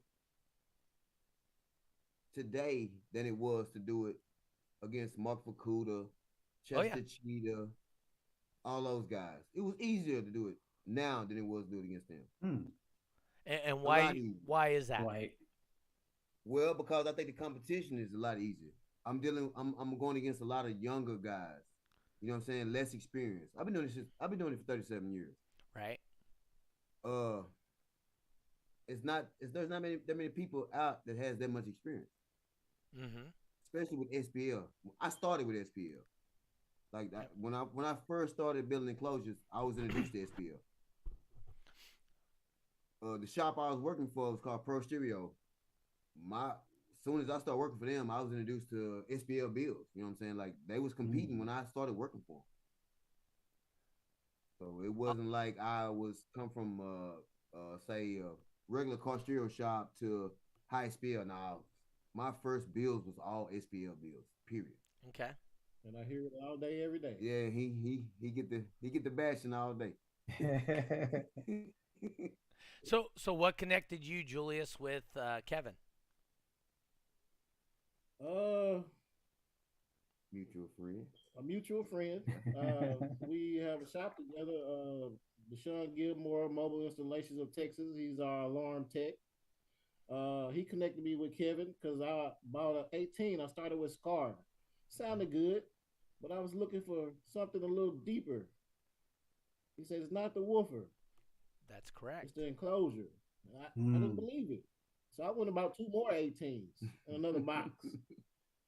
[SPEAKER 5] today than it was to do it against Mark Fukuda, Chester Cheetah, all those guys. It was easier to do it now than it was to do it against them.
[SPEAKER 2] And why is that?
[SPEAKER 3] Why?
[SPEAKER 5] Well, because I think the competition is a lot easier. I'm going against a lot of younger guys. You know what I'm saying? Less experience. I've been doing it for 37 years.
[SPEAKER 2] Right.
[SPEAKER 5] There's not that many people out that has that much experience.
[SPEAKER 2] Mm-hmm.
[SPEAKER 5] Especially with SPL. I started with SPL. Like that, when I first started building enclosures, I was introduced to SPL. The shop I was working for was called Pro Stereo. soon as I started working for them, I was introduced to SPL bills. You know what I'm saying? Like they was competing when I started working for them. So it wasn't like I was come from say a regular car stereo shop to high SPL. Now my first bills was all SPL bills. Period.
[SPEAKER 2] Okay.
[SPEAKER 4] And I hear it all day, every day.
[SPEAKER 5] Yeah, he get the bashing all day.
[SPEAKER 2] So what connected you, Julius, with Kevin?
[SPEAKER 5] Mutual friend.
[SPEAKER 4] A mutual friend. We have a shop together. Deshaun Gilmore, Mobile Installations of Texas. He's our alarm tech. He connected me with Kevin because I bought an 18. I started with Scar. Sounded good, but I was looking for something a little deeper. He said, it's not the woofer.
[SPEAKER 2] That's correct.
[SPEAKER 4] It's the enclosure. I didn't believe it. So I went about 2 more 18s in another box.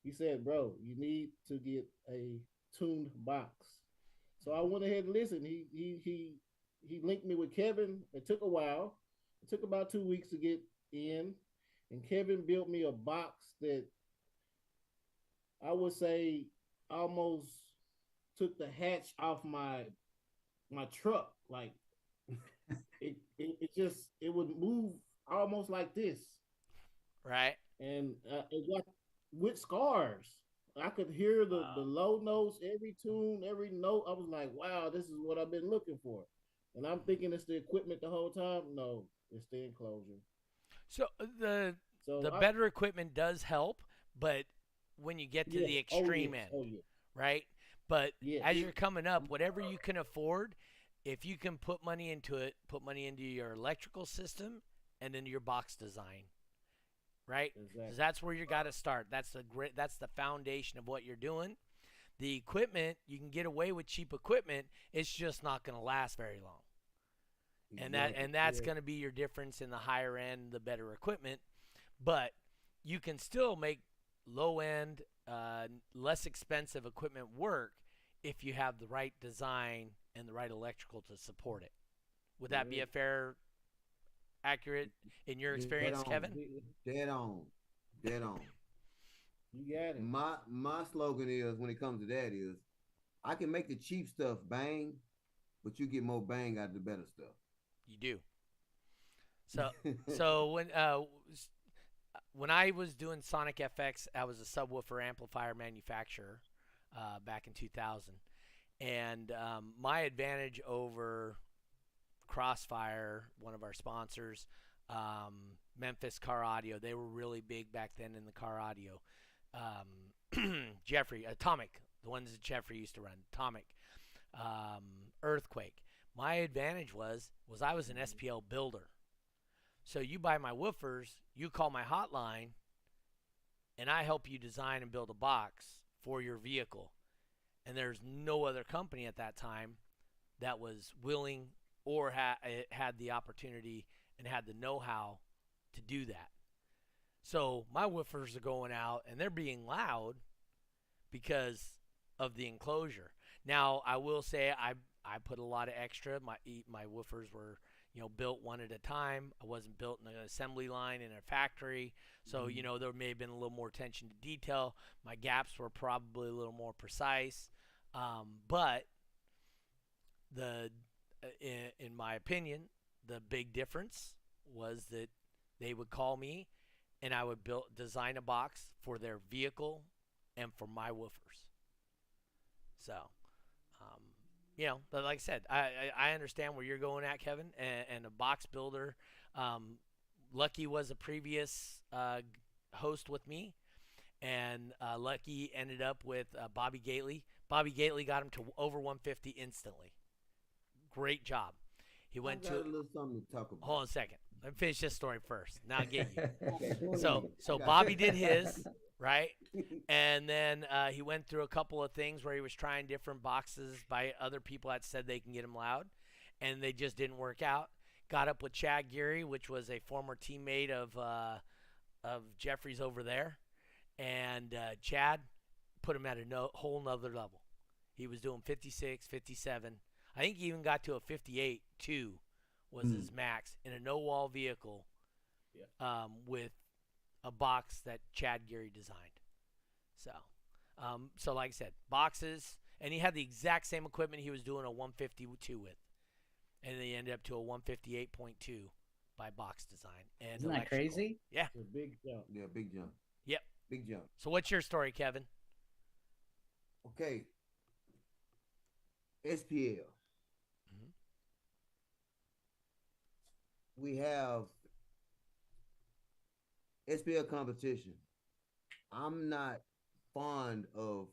[SPEAKER 4] He said, bro, you need to get a tuned box. So I went ahead and listened. He linked me with Kevin. It took a while. It took about 2 weeks to get in. And Kevin built me a box that I would say almost took the hatch off my truck. Like it would move almost like this.
[SPEAKER 2] Right.
[SPEAKER 4] And it got with scars. I could hear the low notes, every tune, every note. I was like, wow, this is what I've been looking for. And I'm thinking it's the equipment the whole time. No, it's the enclosure.
[SPEAKER 2] So the better equipment does help, but when you get to the extreme end, right? But as you're coming up, whatever you can afford, if you can put money into it, put money into your electrical system and into your box design, right?
[SPEAKER 4] Exactly.
[SPEAKER 2] 'Cause that's where you got to start. That's the foundation of what you're doing. The equipment, you can get away with cheap equipment. It's just not going to last very long. And that's going to be your difference in the higher end, the better equipment. But you can still make low end, less expensive equipment work if you have the right design and the right electrical to support it. Would that be a fair, accurate in your experience, Kevin?
[SPEAKER 5] Dead on.
[SPEAKER 4] You got it.
[SPEAKER 5] My slogan is, when it comes to that, is I can make the cheap stuff bang, but you get more bang out of the better stuff.
[SPEAKER 2] You do. So when I was doing Sonic FX, I was a subwoofer amplifier manufacturer back in 2000, and my advantage over Crossfire, one of our sponsors, Memphis Car Audio, they were really big back then in the car audio. Jeffrey, Atomic, the ones that Jeffrey used to run, Atomic, Earthquake. My advantage was I was an SPL builder. So you buy my woofers, you call my hotline, and I help you design and build a box for your vehicle. And there's no other company at that time that was willing or had the opportunity and had the know-how to do that. So my woofers are going out, and they're being loud because of the enclosure. Now, I will say I put a lot of extra. My woofers were, built one at a time. I wasn't built in an assembly line in a factory. So, there may have been a little more attention to detail. My gaps were probably a little more precise. But in my opinion, the big difference was that they would call me and I would design a box for their vehicle and for my woofers. So, but like I said, I understand where you're going at, Kevin, and a box builder. Lucky was a previous host with me, and Lucky ended up with Bobby Gately. Bobby Gately got him to over 150 instantly. Great job. He went to a
[SPEAKER 5] little something to talk about.
[SPEAKER 2] Hold on a second. Let me finish this story first. Now I'll get you. So Bobby did his, right? And then he went through a couple of things where he was trying different boxes by other people that said they can get him loud, and they just didn't work out. Got up with Chad Geary, which was a former teammate of Jeffrey's over there, and Chad put him at a whole nother level. He was doing 56, 57. I think he even got to a 58 too. Was his max in a no-wall vehicle with a box that Chad Geary designed. So like I said, boxes, and he had the exact same equipment he was doing a 152 with, and they ended up to a 158.2 by Box Design. And
[SPEAKER 3] Isn't that crazy?
[SPEAKER 2] Yeah.
[SPEAKER 4] It's a big jump.
[SPEAKER 5] Yeah, big jump.
[SPEAKER 2] Yep.
[SPEAKER 5] Big jump.
[SPEAKER 2] So what's your story, Kevin?
[SPEAKER 5] Okay. SPL.
[SPEAKER 2] Mhm.
[SPEAKER 5] We have SPL competition. I'm not fond of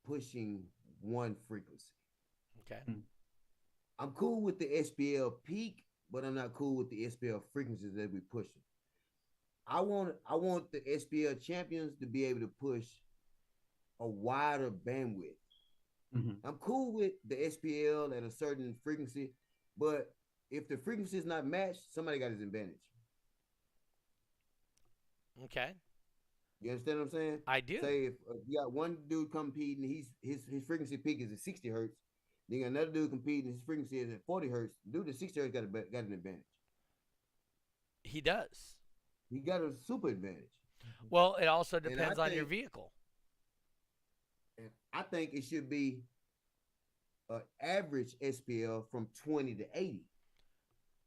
[SPEAKER 5] pushing one frequency.
[SPEAKER 2] Okay.
[SPEAKER 5] I'm cool with the SPL peak, but I'm not cool with the SPL frequencies that we pushing. I want the SPL champions to be able to push a wider bandwidth. I'm cool with the SPL at a certain frequency, but if the frequency is not matched, somebody got his advantage.
[SPEAKER 2] Okay.
[SPEAKER 5] You understand what I'm saying?
[SPEAKER 2] I do.
[SPEAKER 5] Say if you got one dude competing, his frequency peak is at 60 hertz. Then you got another dude competing, his frequency is at 40 hertz. Dude at 60 hertz got an advantage.
[SPEAKER 2] He does.
[SPEAKER 5] He got a super advantage.
[SPEAKER 2] Well, it also depends on your vehicle.
[SPEAKER 5] And I think it should be an average SPL from 20 to 80.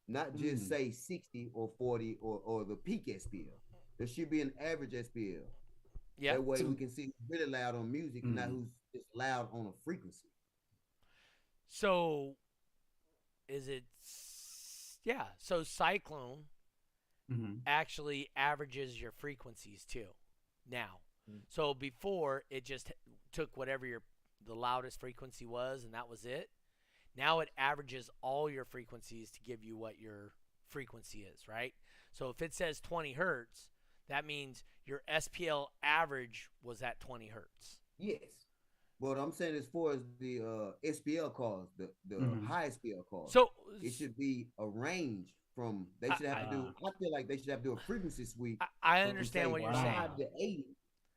[SPEAKER 5] Not just say 60 or 40 or the peak SPL. There should be an average SPL.
[SPEAKER 2] Yeah.
[SPEAKER 5] That way we can see who's really loud on music, and not who's just loud on a frequency.
[SPEAKER 2] So is it so Psychlone actually averages your frequencies too now. So before it just took whatever the loudest frequency was and that was it. Now it averages all your frequencies to give you what your frequency is, right? So if it says 20 hertz, that means your SPL average was at 20 hertz.
[SPEAKER 5] Yes. But I'm saying as far as the SPL calls, the high SPL calls,
[SPEAKER 2] so
[SPEAKER 5] it should be a range from, they should have to do, I feel like they should have to do a frequency sweep.
[SPEAKER 2] I understand what you're saying.
[SPEAKER 5] 5 to 80.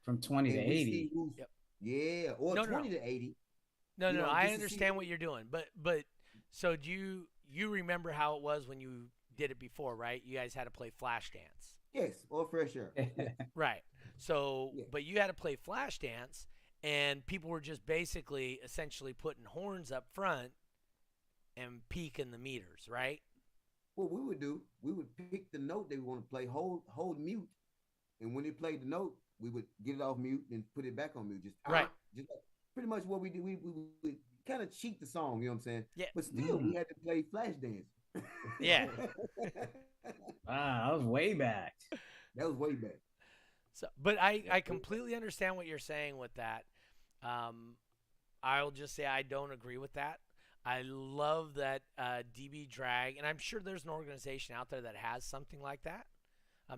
[SPEAKER 3] From 20 to 80.
[SPEAKER 5] Yeah, or 20 to 80.
[SPEAKER 2] No, I understand what you're doing. But so do you remember how it was when you did it before, right? You guys had to play flash dance.
[SPEAKER 5] Yes, or fresh air.
[SPEAKER 2] Right. So, but you had to play flash dance, and people were just basically essentially putting horns up front and peaking the meters, right?
[SPEAKER 5] What we would pick the note they want to play, hold mute, and when they played the note, we would get it off mute and put it back on mute. Just like pretty much what we did. We would kind of cheat the song, you know what I'm saying? Yeah. But still, we had to play flash dance.
[SPEAKER 2] Yeah.
[SPEAKER 3] Wow, that was way back.
[SPEAKER 5] That was way back.
[SPEAKER 2] So, but I completely understand what you're saying with that. I'll just say I don't agree with that. I love that DB Drag, and I'm sure there's an organization out there that has something like that.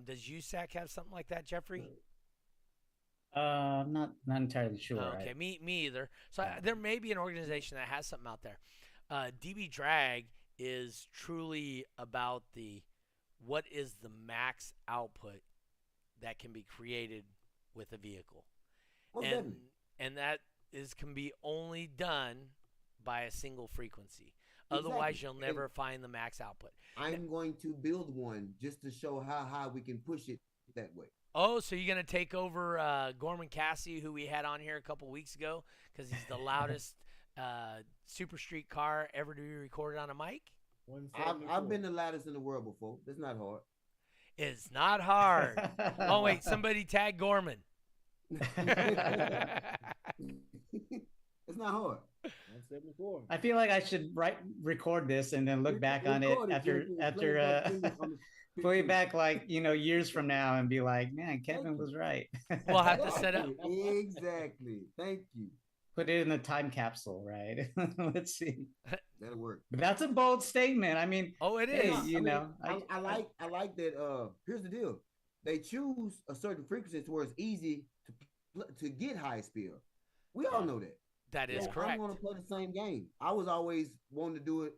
[SPEAKER 2] Does USAC have something like that, Jeffrey?
[SPEAKER 3] Not entirely sure.
[SPEAKER 2] Okay,
[SPEAKER 3] right?
[SPEAKER 2] me either. So there may be an organization that has something out there. DB Drag is truly about what is the max output that can be created with a vehicle, and that can be only done by a single frequency. Otherwise, you'll never find the max output.
[SPEAKER 5] I'm going to build one just to show how high we can push it that way.
[SPEAKER 2] Oh, so you're going to take over Gorman Cassie, who we had on here a couple weeks ago, because he's the loudest super street car ever to be recorded on a mic?
[SPEAKER 5] I've been the loudest in the world before. That's not hard.
[SPEAKER 2] It's not hard. Oh, wait, somebody tag Gorman.
[SPEAKER 5] It's not hard.
[SPEAKER 4] 174.
[SPEAKER 3] I feel like I should record this and then look back on it after play back like years from now and be like, man, Kevin was right.
[SPEAKER 2] We'll have to set up.
[SPEAKER 5] Exactly. Thank you.
[SPEAKER 3] Put it in a time capsule, right? Let's see.
[SPEAKER 5] That'll work.
[SPEAKER 3] But that's a bold statement. I mean,
[SPEAKER 2] it
[SPEAKER 3] hey,
[SPEAKER 2] is.
[SPEAKER 5] I like that. Here's the deal. They choose a certain frequency where it's easy to get high speed. We all know that.
[SPEAKER 2] That is correct.
[SPEAKER 5] I want to play the same game. I was always wanting to do it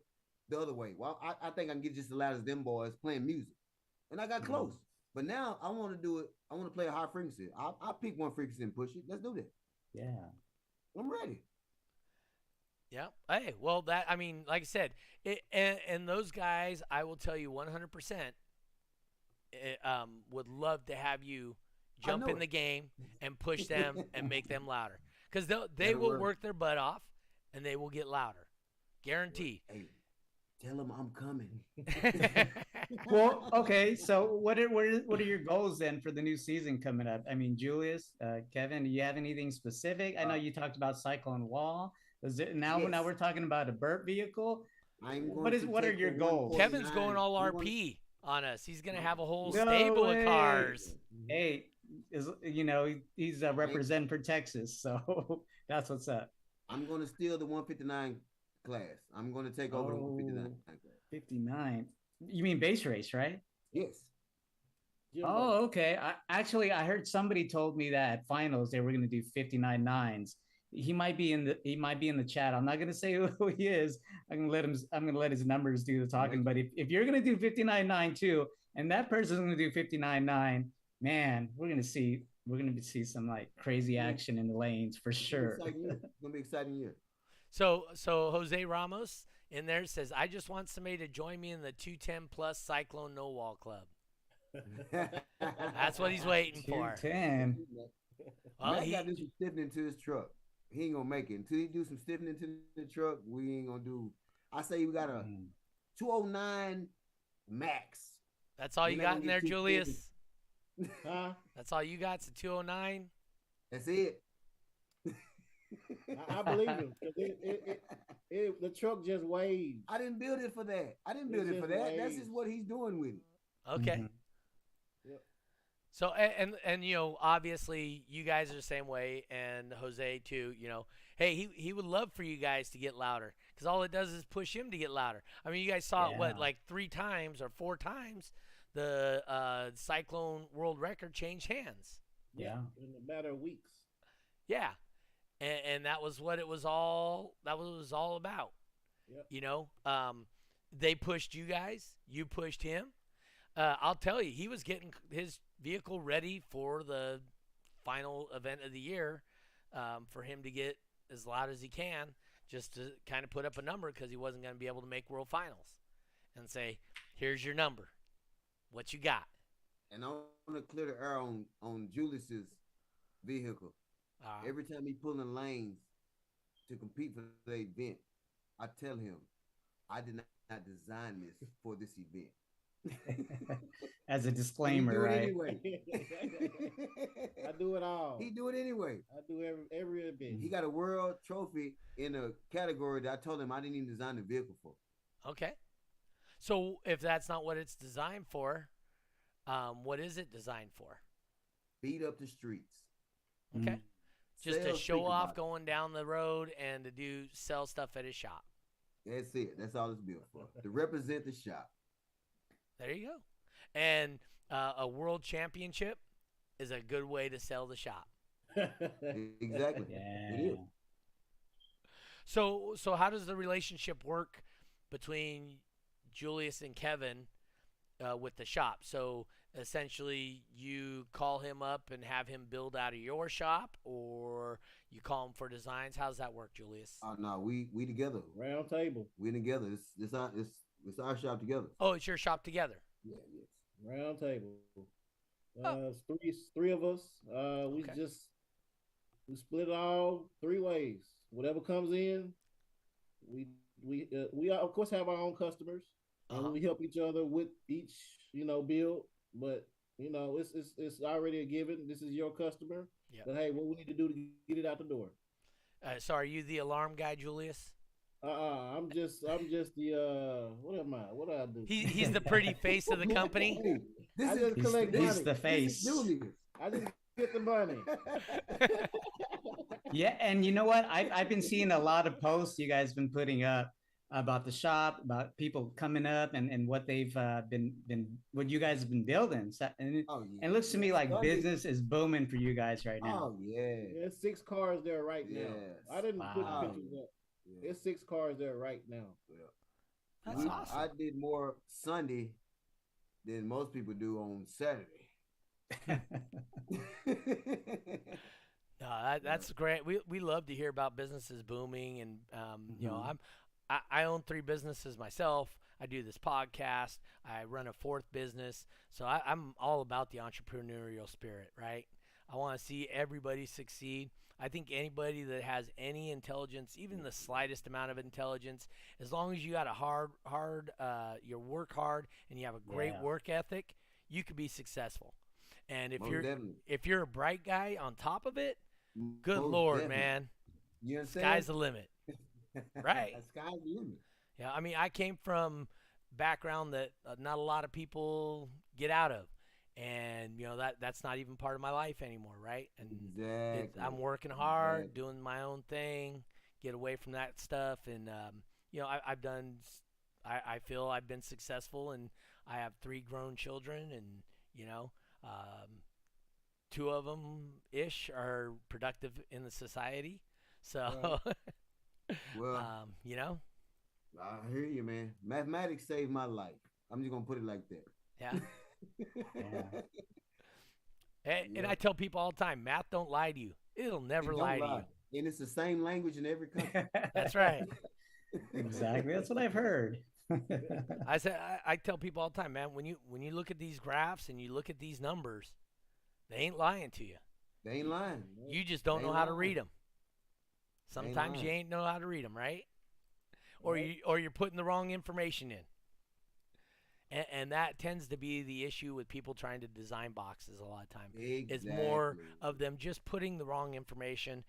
[SPEAKER 5] the other way. Well, I think I can get just as loud as them boys playing music. And I got close. But now I want to do it. I want to play a high frequency. I'll pick one frequency and push it. Let's do that.
[SPEAKER 3] Yeah.
[SPEAKER 5] I'm ready.
[SPEAKER 2] Yeah. Hey, well, like I said, and those guys, I will tell you 100%, would love to have you jump
[SPEAKER 5] know
[SPEAKER 2] in
[SPEAKER 5] it.
[SPEAKER 2] the game and push them and make them louder. Because they
[SPEAKER 5] That'll
[SPEAKER 2] will
[SPEAKER 5] work.
[SPEAKER 2] work their butt off and they will get louder. Guaranteed.
[SPEAKER 5] Hey, tell them I'm coming.
[SPEAKER 3] Well, okay. So what are your goals then for the new season coming up? I mean, Julius, Kevin, do you have anything specific? I know you talked about Cyclone Wall. Now
[SPEAKER 5] Yes.
[SPEAKER 3] we're talking about a burp vehicle.
[SPEAKER 5] I'm
[SPEAKER 3] What
[SPEAKER 5] going to
[SPEAKER 3] are
[SPEAKER 5] take
[SPEAKER 3] your
[SPEAKER 5] the
[SPEAKER 3] goals?
[SPEAKER 2] Kevin's going
[SPEAKER 5] 149.
[SPEAKER 2] all
[SPEAKER 5] I'm gonna-
[SPEAKER 2] RP on us. He's going to have a whole
[SPEAKER 3] No
[SPEAKER 2] stable
[SPEAKER 3] way.
[SPEAKER 2] of cars.
[SPEAKER 3] Hey, he's representing for Texas, so that's what's up.
[SPEAKER 5] I'm going to steal the 159 class. I'm going to take over the 159 class.
[SPEAKER 3] 59. You mean base race, right?
[SPEAKER 5] Yes.
[SPEAKER 4] Jimbo.
[SPEAKER 3] Oh, okay. I heard somebody told me that at finals they were going to do 59 nines. He might be in the chat. I'm not going to say who he is. I'm going to let his numbers do the talking. But if you're going to do 59.9 too, and that person's going to do 59.9, man, we're going to see some like crazy action in the lanes for sure.
[SPEAKER 5] It's going to be an exciting year.
[SPEAKER 2] So Jose Ramos in there says, I just want somebody to join me in the 210 plus Cyclone No Wall Club. That's what he's waiting for.
[SPEAKER 3] 210.
[SPEAKER 2] Well,
[SPEAKER 5] Mack got to do some stiffening to his truck. He ain't gonna make it until he do some stiffening to the truck. We ain't gonna do. I say we got a 209 max.
[SPEAKER 2] That's all you
[SPEAKER 5] You're
[SPEAKER 2] got
[SPEAKER 5] not
[SPEAKER 2] in
[SPEAKER 5] gonna
[SPEAKER 2] there,
[SPEAKER 5] get too
[SPEAKER 2] Julius?
[SPEAKER 4] Huh?
[SPEAKER 2] That's all you got? It's a 209?
[SPEAKER 5] That's it.
[SPEAKER 4] I believe him. The truck just waves.
[SPEAKER 5] I didn't build it for that. That's
[SPEAKER 4] waves.
[SPEAKER 5] just what he's doing with it.
[SPEAKER 2] Okay.
[SPEAKER 3] Mhm.
[SPEAKER 2] So and obviously you guys are the same way, and Jose too. Hey, he would love for you guys to get louder because all it does is push him to get louder. I mean, you guys saw it like 3 times or 4 times the Cyclone world record changed hands.
[SPEAKER 3] Yeah.
[SPEAKER 4] In a matter of weeks.
[SPEAKER 2] Yeah, and that was what it was all. That was all about.
[SPEAKER 4] Yep.
[SPEAKER 2] They pushed you guys. You pushed him. I'll tell you, he was getting his vehicle ready for the final event of the year, for him to get as loud as he can, just to kind of put up a number because he wasn't going to be able to make World Finals, and say, "Here's your number. What you got?"
[SPEAKER 5] And I want to clear the air on Julius's vehicle. Every time he pulling lanes to compete for the event, I tell him, I did not design this for this event.
[SPEAKER 3] As a disclaimer,
[SPEAKER 5] He do it
[SPEAKER 3] right?
[SPEAKER 5] anyway.
[SPEAKER 4] I do it all.
[SPEAKER 5] He do it anyway.
[SPEAKER 4] I do every event.
[SPEAKER 5] He got a world trophy in a category that I told him I didn't even design the vehicle for.
[SPEAKER 2] Okay. So if that's not what it's designed for, what is it designed for?
[SPEAKER 5] Beat up the streets.
[SPEAKER 2] Okay. Just to
[SPEAKER 5] Sell
[SPEAKER 2] show
[SPEAKER 5] speaker
[SPEAKER 2] off
[SPEAKER 5] box.
[SPEAKER 2] going down the road and to sell stuff at his shop.
[SPEAKER 5] That's it. That's all it's built for. To represent the shop.
[SPEAKER 2] There you go. And a world championship is a good way to sell the shop.
[SPEAKER 5] Exactly.
[SPEAKER 3] Yeah.
[SPEAKER 5] It is.
[SPEAKER 2] So how does the relationship work between Julius and Kevin with the shop? So essentially you call him up and have him build out of your shop, or you call him for designs? How does that work, Julius?
[SPEAKER 5] Oh no, we together.
[SPEAKER 4] Round table.
[SPEAKER 5] We together. It's our shop together.
[SPEAKER 2] Oh, it's your shop together.
[SPEAKER 5] Yeah, yes.
[SPEAKER 4] Round table. It's three of us. We split it all 3 ways. Whatever comes in, we of course have our own customers, and we help each other with each build. But it's already a given. This is your customer.
[SPEAKER 2] Yep.
[SPEAKER 4] But hey, what we need to do to get it out the door?
[SPEAKER 2] So are you the alarm guy, Julius?
[SPEAKER 4] I'm just the what am I? What do I do?
[SPEAKER 2] He's the pretty face of the company.
[SPEAKER 5] Hey,
[SPEAKER 4] I just collect money.
[SPEAKER 3] He's the face.
[SPEAKER 5] Julius.
[SPEAKER 4] I just get the money.
[SPEAKER 3] Yeah, and you know what? I've been seeing a lot of posts you guys been putting up about the shop, about people coming up and what they've what you guys have been building. So, and it looks to me like business is booming for you guys right now.
[SPEAKER 5] Oh yeah.
[SPEAKER 4] There's 6 cars there right now.
[SPEAKER 5] Yes.
[SPEAKER 4] I didn't put
[SPEAKER 3] Wow.
[SPEAKER 4] pictures up.
[SPEAKER 5] Yeah.
[SPEAKER 4] There's 6 cars there right now.
[SPEAKER 2] That's awesome.
[SPEAKER 5] I did more Sunday than most people do on Saturday.
[SPEAKER 2] No, that's great. We love to hear about businesses booming, and I own 3 businesses myself. I do this podcast. I run a 4th business, so I'm all about the entrepreneurial spirit, right? I want to see everybody succeed. I think anybody that has any intelligence, even the slightest amount of intelligence, as long as you got a you work hard and you have a great work ethic, you could be successful. And if you're a bright guy on top of it, good Lord, man,
[SPEAKER 5] you know what I'm
[SPEAKER 2] sky's the limit, right?
[SPEAKER 5] Sky's the limit.
[SPEAKER 2] Yeah, I mean, I came from background that not a lot of people get out of. And that's not even part of my life anymore, right? And
[SPEAKER 5] exactly.
[SPEAKER 2] I'm working hard, doing my own thing, get away from that stuff, and I've done. I feel I've been successful, and I have 3 grown children, and um, 2 of them ish are productive in the society. So,
[SPEAKER 5] well,
[SPEAKER 2] I
[SPEAKER 5] hear you, man. Mathematics saved my life. I'm just gonna put it like that.
[SPEAKER 2] Yeah. And I tell people all the time, math don't lie to you. It'll never lie to you.
[SPEAKER 5] And it's the same language in every country.
[SPEAKER 2] That's right.
[SPEAKER 3] Exactly. That's what I've heard.
[SPEAKER 2] I tell people all the time, man, when you look at these graphs and you look at these numbers, they ain't lying to you.
[SPEAKER 5] They ain't lying.
[SPEAKER 2] You just don't know how to read them. Sometimes you ain't know how to read them, right? Or you're putting the wrong information in. And that tends to be the issue with people trying to design boxes a lot of time.
[SPEAKER 5] Exactly.
[SPEAKER 2] It's more of them just putting the wrong information,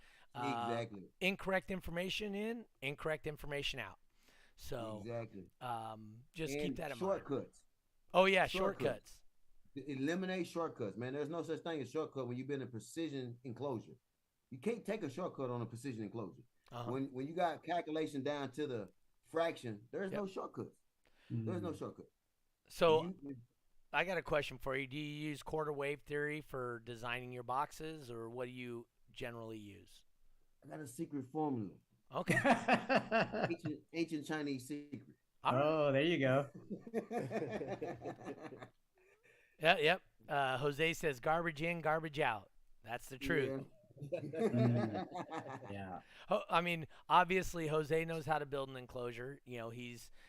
[SPEAKER 2] incorrect information in, incorrect information out. So just keep that in mind.
[SPEAKER 5] Shortcuts.
[SPEAKER 2] Oh, yeah, shortcuts.
[SPEAKER 5] Eliminate shortcuts, man. There's no such thing as shortcut when you've been in precision enclosure. You can't take a shortcut on a precision enclosure. When you got calculation down to the fraction, there's no shortcuts. There's no shortcut.
[SPEAKER 2] So I got a question for you. Do you use quarter wave theory for designing your boxes, or what do you generally use?
[SPEAKER 5] I got a secret formula.
[SPEAKER 2] Okay.
[SPEAKER 5] ancient Chinese secret.
[SPEAKER 3] Oh, there you go.
[SPEAKER 2] Yep. Jose says garbage in, garbage out. That's the truth.
[SPEAKER 3] Yeah.
[SPEAKER 2] I mean, obviously, Jose knows how to build an enclosure.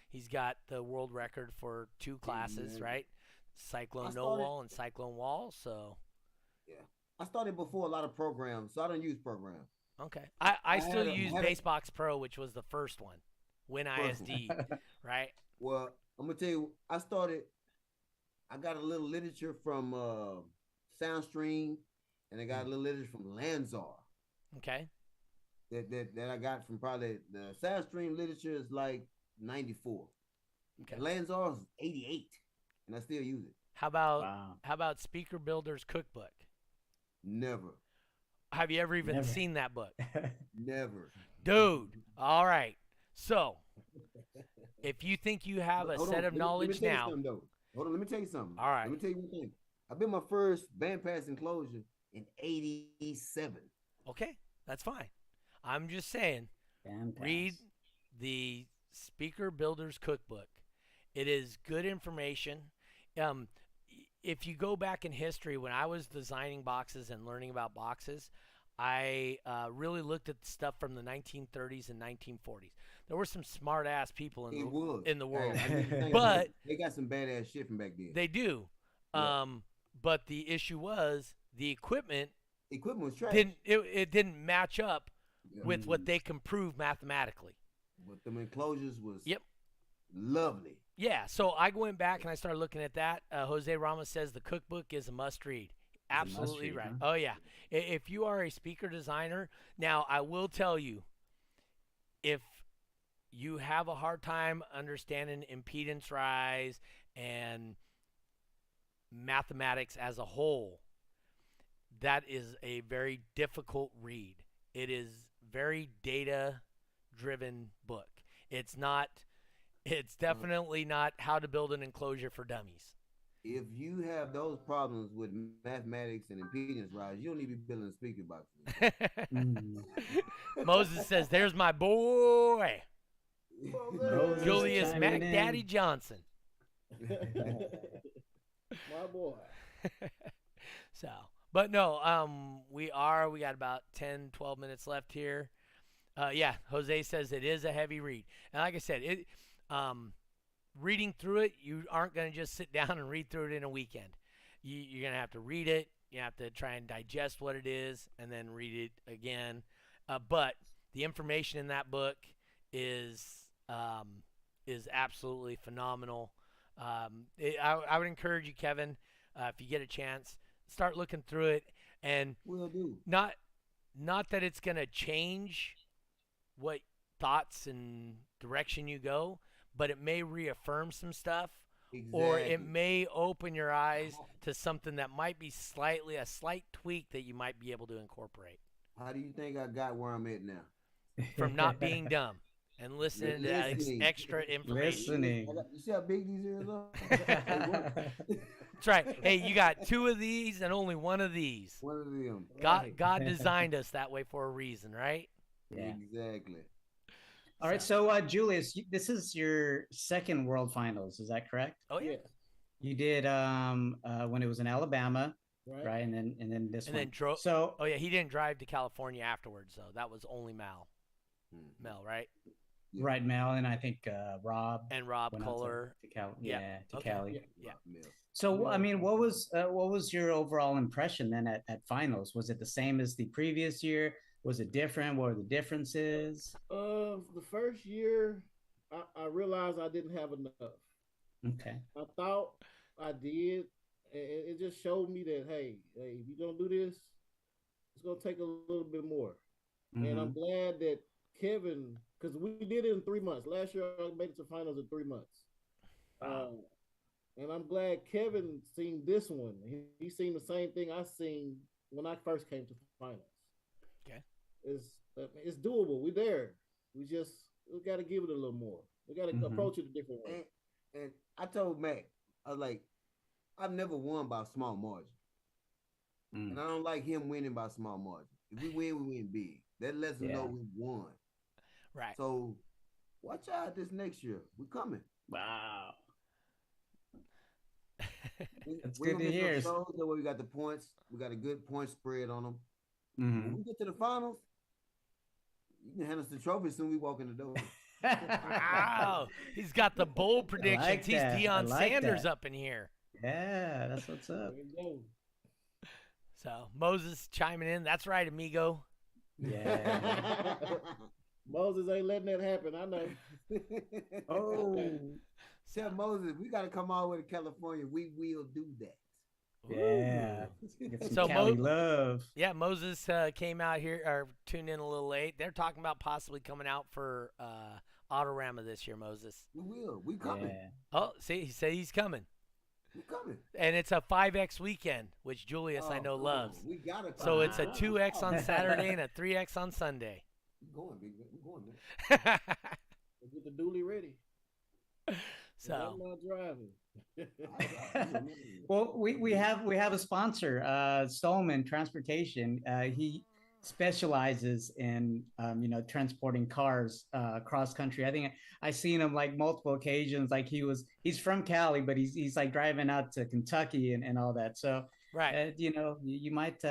[SPEAKER 2] He's got the world record for 2 classes, right? Psychlone no wall and Psychlone wall. So,
[SPEAKER 5] yeah, I started before a lot of programs, so I don't use programs.
[SPEAKER 2] Okay, I still use Basebox Pro, which was the first one, WinISD, right?
[SPEAKER 5] Well, I'm gonna tell you, I got a little literature from Soundstream, and I got a little literature from Lanzar.
[SPEAKER 2] Okay.
[SPEAKER 5] That I got from probably the Soundstream literature is like 94.
[SPEAKER 2] Okay.
[SPEAKER 5] Lanzar is 88, and I still use it.
[SPEAKER 2] How about Speaker Builder's Cookbook?
[SPEAKER 5] Never.
[SPEAKER 2] Have you ever even seen that book?
[SPEAKER 5] Never.
[SPEAKER 2] Dude. All right. So, if you think you have a set of knowledge now.
[SPEAKER 5] Hold on, let me tell you something.
[SPEAKER 2] All right.
[SPEAKER 5] Let me tell you one thing. I built my first bandpass enclosure in 87.
[SPEAKER 2] Okay, that's fine. I'm just saying, read the Speaker Builder's Cookbook. It is good information. If you go back in history, when I was designing boxes and learning about boxes, I really looked at stuff from the 1930s and 1940s. There were some smart-ass people in the world. But
[SPEAKER 5] they got some badass shit from back then.
[SPEAKER 2] They do. Yeah. But the issue was the equipment
[SPEAKER 5] was trash.
[SPEAKER 2] It didn't match up with what they can prove mathematically.
[SPEAKER 5] But the enclosures was lovely.
[SPEAKER 2] Yeah, so I went back and I started looking at that. Jose Ramos says the cookbook is a must-read. Absolutely right. Huh? Oh, yeah. If you are a speaker designer, now I will tell you, if you have a hard time understanding impedance rise and mathematics as a whole, that is a very difficult read. It is very data-driven book. It's definitely not how to build an enclosure for dummies.
[SPEAKER 5] If you have those problems with mathematics and impedance rise, you don't need to be building speaker boxes.
[SPEAKER 2] Moses says, "There's my boy, Julius Mack Daddy Johnson."
[SPEAKER 4] My boy.
[SPEAKER 2] So, but no, we got about 10, 12 minutes left here. Yeah, Jose says it is a heavy read. And like I said, reading through it, you aren't going to just sit down and read through it in a weekend. You're going to have to read it. You have to try and digest what it is and then read it again. But the information in that book is absolutely phenomenal. I would encourage you, Kevin, if you get a chance, start looking through it, and
[SPEAKER 5] Will do.
[SPEAKER 2] not that it's gonna change what thoughts and direction you go, but it may reaffirm some stuff, or it
[SPEAKER 5] Exactly.
[SPEAKER 2] may open your eyes to something that might be a slight tweak that you might be able to incorporate
[SPEAKER 5] How do you think I got where I'm at now?
[SPEAKER 2] from not being dumb and listening to
[SPEAKER 5] Listening.
[SPEAKER 2] extra information.
[SPEAKER 3] Listening.
[SPEAKER 5] You see how big these ears are? They work.
[SPEAKER 2] That's right. Hey, you got 2 of these and only 1 of these.
[SPEAKER 5] One of them.
[SPEAKER 2] God designed us that way for a reason, right?
[SPEAKER 3] Yeah.
[SPEAKER 5] Exactly.
[SPEAKER 3] All right. So, Julius, this is your second World Finals. Is that correct?
[SPEAKER 2] Oh yeah.
[SPEAKER 4] Yeah.
[SPEAKER 3] You did when it was in Alabama,
[SPEAKER 4] Right.
[SPEAKER 3] right? And then this
[SPEAKER 2] And
[SPEAKER 3] one.
[SPEAKER 2] then drove.
[SPEAKER 3] So,
[SPEAKER 2] Oh yeah, he didn't drive to California afterwards, though. That was only Mel, right?
[SPEAKER 3] right, Mel, and I think Rob
[SPEAKER 2] And Rob
[SPEAKER 3] went out
[SPEAKER 2] Kohler.
[SPEAKER 3] to Cali.
[SPEAKER 2] Yeah.
[SPEAKER 3] Yeah, to
[SPEAKER 2] Okay.
[SPEAKER 3] Cali.
[SPEAKER 2] Yeah.
[SPEAKER 3] So, I mean, what was your overall impression then at finals? Was it the same as the previous year? Was it different? What were the differences?
[SPEAKER 4] The first year, I realized I didn't have enough.
[SPEAKER 3] Okay.
[SPEAKER 4] I thought I did. It just showed me that hey, if you're gonna do this, it's gonna take a little bit more. And I'm glad that Kevin, because we did it in 3 months. Last year I made it to finals in 3 months. And I'm glad Kevin seen this one. He seen the same thing I seen when I first came to finals.
[SPEAKER 2] Okay.
[SPEAKER 4] It's doable. We're there. We got to give it a little more. We got to approach it a different way.
[SPEAKER 5] And I told Mack, I was like, I've never won by a small margin. And I don't like him winning by a small margin. If we win big. That lets them know we won.
[SPEAKER 2] Right.
[SPEAKER 5] So watch out this next year. We're coming.
[SPEAKER 3] Wow. That's
[SPEAKER 5] We're
[SPEAKER 3] good to
[SPEAKER 5] gonna get
[SPEAKER 3] hear.
[SPEAKER 5] some shows that way we got the points. We got a good point spread on them.
[SPEAKER 3] Mhm.
[SPEAKER 5] When we get to the finals, you can hand us the trophy soon we walk in the door.
[SPEAKER 2] Wow. He's got the bold predictions.
[SPEAKER 3] like
[SPEAKER 2] He's
[SPEAKER 3] that. I
[SPEAKER 2] Deion
[SPEAKER 3] like
[SPEAKER 2] Sanders
[SPEAKER 3] that.
[SPEAKER 2] up in here.
[SPEAKER 3] Yeah, that's what's up.
[SPEAKER 4] There you go.
[SPEAKER 2] So Moses chiming in. That's right, amigo.
[SPEAKER 3] Yeah.
[SPEAKER 4] Moses ain't letting that happen. I know.
[SPEAKER 3] Oh.
[SPEAKER 5] Tell Moses, we got to come all the way to California. We will do that.
[SPEAKER 3] Yeah. Get some
[SPEAKER 2] So
[SPEAKER 3] Cali love.
[SPEAKER 2] Yeah, Moses came out here or tuned in a little late. They're talking about possibly coming out for Autorama this year, Moses.
[SPEAKER 5] We will. We coming.
[SPEAKER 3] Yeah.
[SPEAKER 2] Oh, see, he said he's coming.
[SPEAKER 5] We coming.
[SPEAKER 2] And it's a 5X weekend, which Julius I know
[SPEAKER 5] come
[SPEAKER 2] loves.
[SPEAKER 5] on. We gotta come.
[SPEAKER 2] So it's a 2X on Saturday and a 3X on Sunday.
[SPEAKER 5] We're going, big man. We're going, man.
[SPEAKER 4] Get the dually ready.
[SPEAKER 2] So
[SPEAKER 4] I'm not driving.
[SPEAKER 3] Well, we have a sponsor, Stallman Transportation. He specializes in transporting cars cross country. I think I seen him like multiple occasions. Like he's from Cali, but he's like driving out to Kentucky and all that. So
[SPEAKER 2] right.
[SPEAKER 3] You might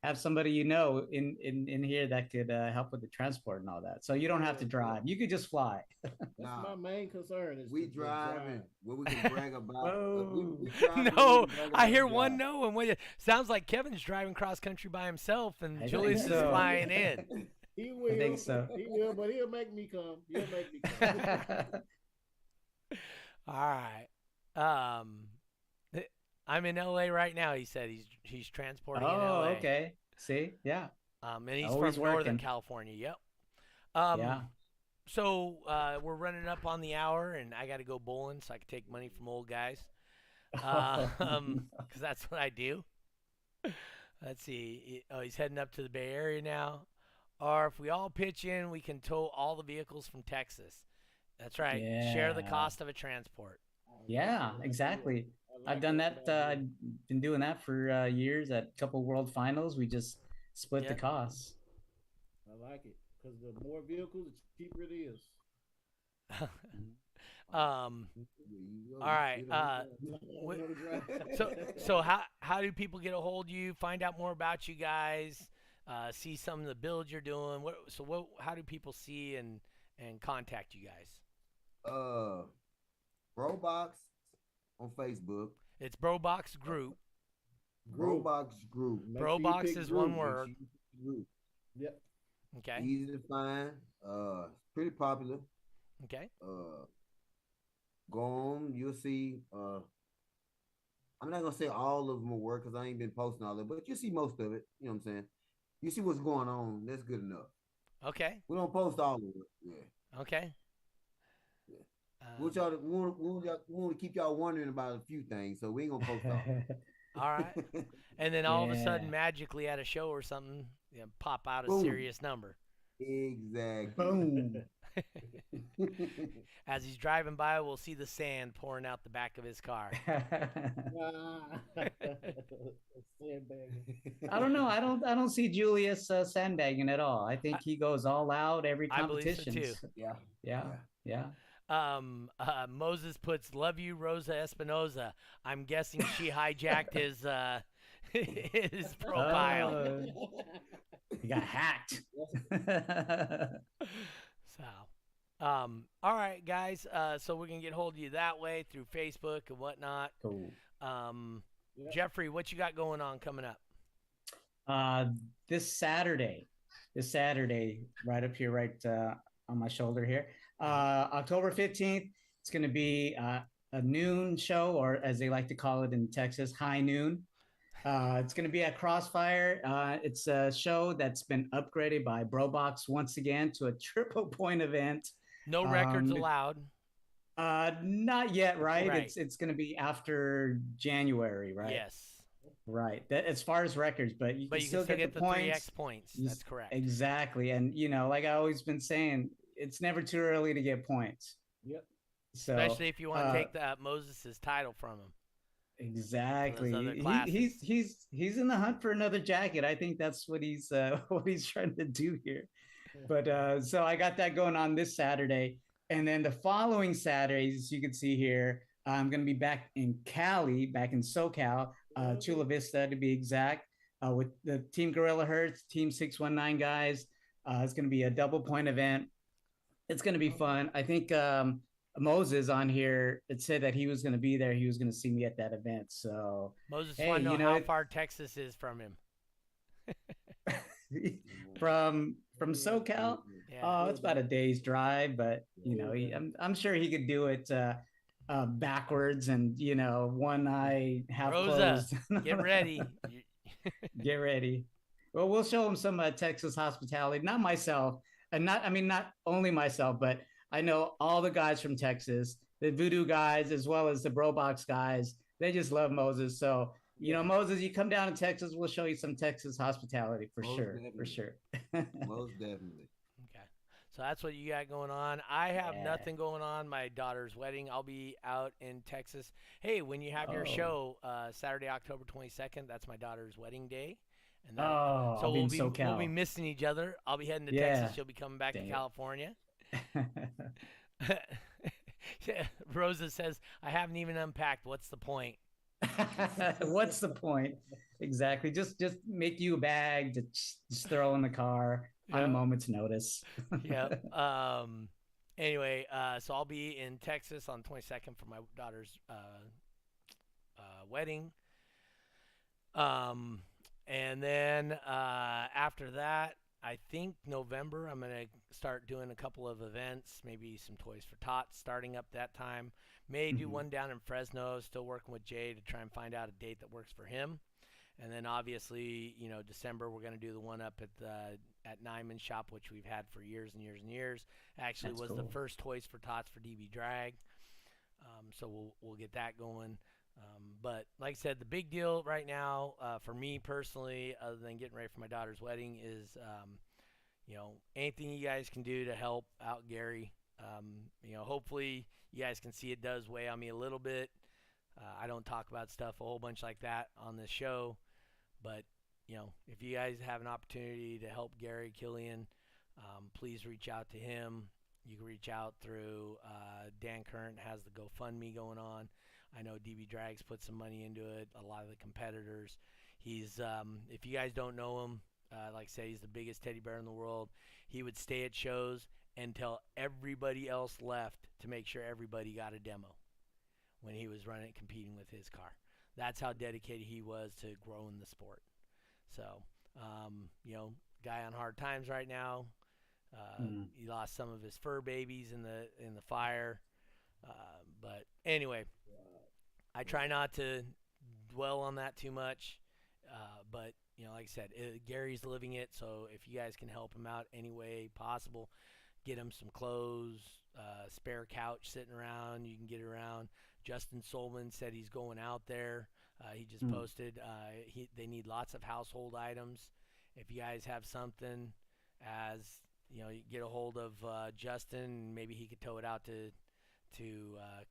[SPEAKER 3] have somebody in here that could help with the transport and all that. So you don't have to drive. You could just fly.
[SPEAKER 4] That's my main concern. Is
[SPEAKER 5] we driving. What we can brag about. We
[SPEAKER 2] No, I hear one no, and what sounds like Kevin's driving cross country by himself, and Julius is flying in.
[SPEAKER 4] He will.
[SPEAKER 3] I think so.
[SPEAKER 4] He will, but he'll make me come. He'll make me come.
[SPEAKER 2] All right. I'm in LA right now. He said he's transporting in LA.
[SPEAKER 3] Oh, okay. See, yeah.
[SPEAKER 2] And he's
[SPEAKER 3] Always
[SPEAKER 2] from
[SPEAKER 3] working.
[SPEAKER 2] Northern California. Yep.
[SPEAKER 3] Yeah.
[SPEAKER 2] So we're running up on the hour, and I got to go bowling so I can take money from old guys, because that's what I do. Let's see. Oh, he's heading up to the Bay Area now. Or if we all pitch in, we can tow all the vehicles from Texas. That's right. Share the
[SPEAKER 3] Yeah.
[SPEAKER 2] cost of a transport.
[SPEAKER 3] Yeah, exactly. I've done that. I've been doing that for years at a couple World Finals. We just split the costs.
[SPEAKER 4] I like it because the more vehicles, the cheaper it is.
[SPEAKER 2] All right. So how do people get a hold of you? Find out more about you guys. See some of the builds you're doing. How do people see and contact you guys?
[SPEAKER 5] Brobox on Facebook.
[SPEAKER 2] It's Brobox Group.
[SPEAKER 4] Group.
[SPEAKER 5] Brobox Group.
[SPEAKER 4] Make sure you
[SPEAKER 2] Brobox
[SPEAKER 4] pick
[SPEAKER 2] is
[SPEAKER 4] group.
[SPEAKER 2] one
[SPEAKER 5] Make
[SPEAKER 2] word.
[SPEAKER 5] sure you pick Group.
[SPEAKER 4] Yep.
[SPEAKER 2] Okay.
[SPEAKER 5] Easy to find. Pretty popular.
[SPEAKER 2] Okay.
[SPEAKER 5] Go on. You'll see. I'm not gonna say all of them will work because I ain't been posting all of it, but you see most of it. You know what I'm saying? You see what's going on. That's good enough.
[SPEAKER 2] Okay.
[SPEAKER 5] We don't post all of it. Yeah.
[SPEAKER 2] Okay.
[SPEAKER 5] Yeah. We want to keep y'all wondering about a few things, so we ain't gonna post all.
[SPEAKER 2] All right. And then all of a sudden,
[SPEAKER 3] Yeah.
[SPEAKER 2] magically at a show or something, pop out a
[SPEAKER 5] Boom.
[SPEAKER 2] serious number.
[SPEAKER 5] Exactly.
[SPEAKER 3] Boom.
[SPEAKER 2] As he's driving by, we'll see the sand pouring out the back of his car.
[SPEAKER 3] I don't know. I don't see Julius sandbagging at all. I think he goes all out every
[SPEAKER 2] I believe so
[SPEAKER 3] competition.
[SPEAKER 2] too.
[SPEAKER 3] Yeah.
[SPEAKER 2] Moses puts, "Love you, Rosa Espinoza." I'm guessing she hijacked his his profile.
[SPEAKER 3] He got hacked.
[SPEAKER 2] So, all right, guys. So we're gonna get hold of you that way through Facebook and whatnot.
[SPEAKER 3] Cool.
[SPEAKER 2] Jeffrey, what you got going on coming up?
[SPEAKER 3] This Saturday, right up here, right on my shoulder here. October 15th, it's going to be a noon show, or as they like to call it in Texas, high noon. It's going to be at Crossfire. It's a show that's been upgraded by Brobox once again to a triple point event.
[SPEAKER 2] No records allowed.
[SPEAKER 3] Not yet, right?
[SPEAKER 2] Right.
[SPEAKER 3] It's going to be after January, right?
[SPEAKER 2] Yes.
[SPEAKER 3] Right. That as far as records, but you can still get the points.
[SPEAKER 2] 3x points. That's correct.
[SPEAKER 3] Exactly. And like I always been saying, it's never too early to get points.
[SPEAKER 4] Yep.
[SPEAKER 3] So,
[SPEAKER 2] especially if you want to take Moses's title from him.
[SPEAKER 3] Exactly.
[SPEAKER 2] He's
[SPEAKER 3] He's in the hunt for another jacket. I think that's what he's trying to do here. But so I got that going on this Saturday. And then the following Saturdays, as you can see here, I'm going to be back in Cali, back in SoCal, Chula Vista to be exact, with the Team Gorilla Hertz, Team 619 guys. It's going to be a double point event. It's going to be fun. I think Moses on here, it said that he was going to be there. He was going to see me at that event. So
[SPEAKER 2] Moses, want to know how far Texas is from him.
[SPEAKER 3] from SoCal, it's about a day's drive, but I'm sure he could do it backwards and one eye half
[SPEAKER 2] Rosa,
[SPEAKER 3] closed.
[SPEAKER 2] Get ready.
[SPEAKER 3] Get ready. Well, we'll show him some Texas hospitality. Not myself, and not only myself, but I know all the guys from Texas, the Voodoo guys, as well as the Brobox guys. They just love Moses. So, Moses, you come down to Texas, we'll show you some Texas hospitality for sure.
[SPEAKER 5] Most definitely.
[SPEAKER 2] Okay. So that's what you got going on. I have nothing going on. My daughter's wedding. I'll be out in Texas. Hey, when you have your show, Saturday, October 22nd, that's my daughter's wedding day. And so we'll be missing each other. I'll be heading to Texas. She'll be coming back to California. Rosa says, I haven't even unpacked. What's the point?
[SPEAKER 3] What's the point? Exactly. Just make you a bag to just throw in the car on a moment's notice.
[SPEAKER 2] Yep. Anyway, so I'll be in Texas on 22nd for my daughter's wedding. And then after that, I think November, I'm going to start doing a couple of events, maybe some Toys for Tots starting up that time. May do one down in Fresno, still working with Jay to try and find out a date that works for him. And then obviously, December, we're going to do the one up at Nyman's shop, which we've had for years and years and years. Actually, was the first Toys for Tots for DB Drag. So we'll get that going. But like I said, the big deal right now for me personally, other than getting ready for my daughter's wedding, is anything you guys can do to help out Gary. Hopefully you guys can see it does weigh on me a little bit. I don't talk about stuff a whole bunch like that on this show, but if you guys have an opportunity to help Gary Killian, please reach out to him. You can reach out through Dan Current has the GoFundMe going on. I know DB Drag's put some money into it. A lot of the competitors. He's if you guys don't know him, like I say, he's the biggest teddy bear in the world. He would stay at shows until everybody else left to make sure everybody got a demo when he was competing with his car. That's how dedicated he was to growing the sport. So, guy on hard times right now. He lost some of his fur babies in the fire. But anyway, I try not to dwell on that too much. But like I said, Gary's living it. So if you guys can help him out any way possible, get him some clothes, spare couch sitting around. You can get around. Justin Solman said he's going out there. He just posted. They need lots of household items. If you guys have something, as you get a hold of Justin, maybe he could tow it out to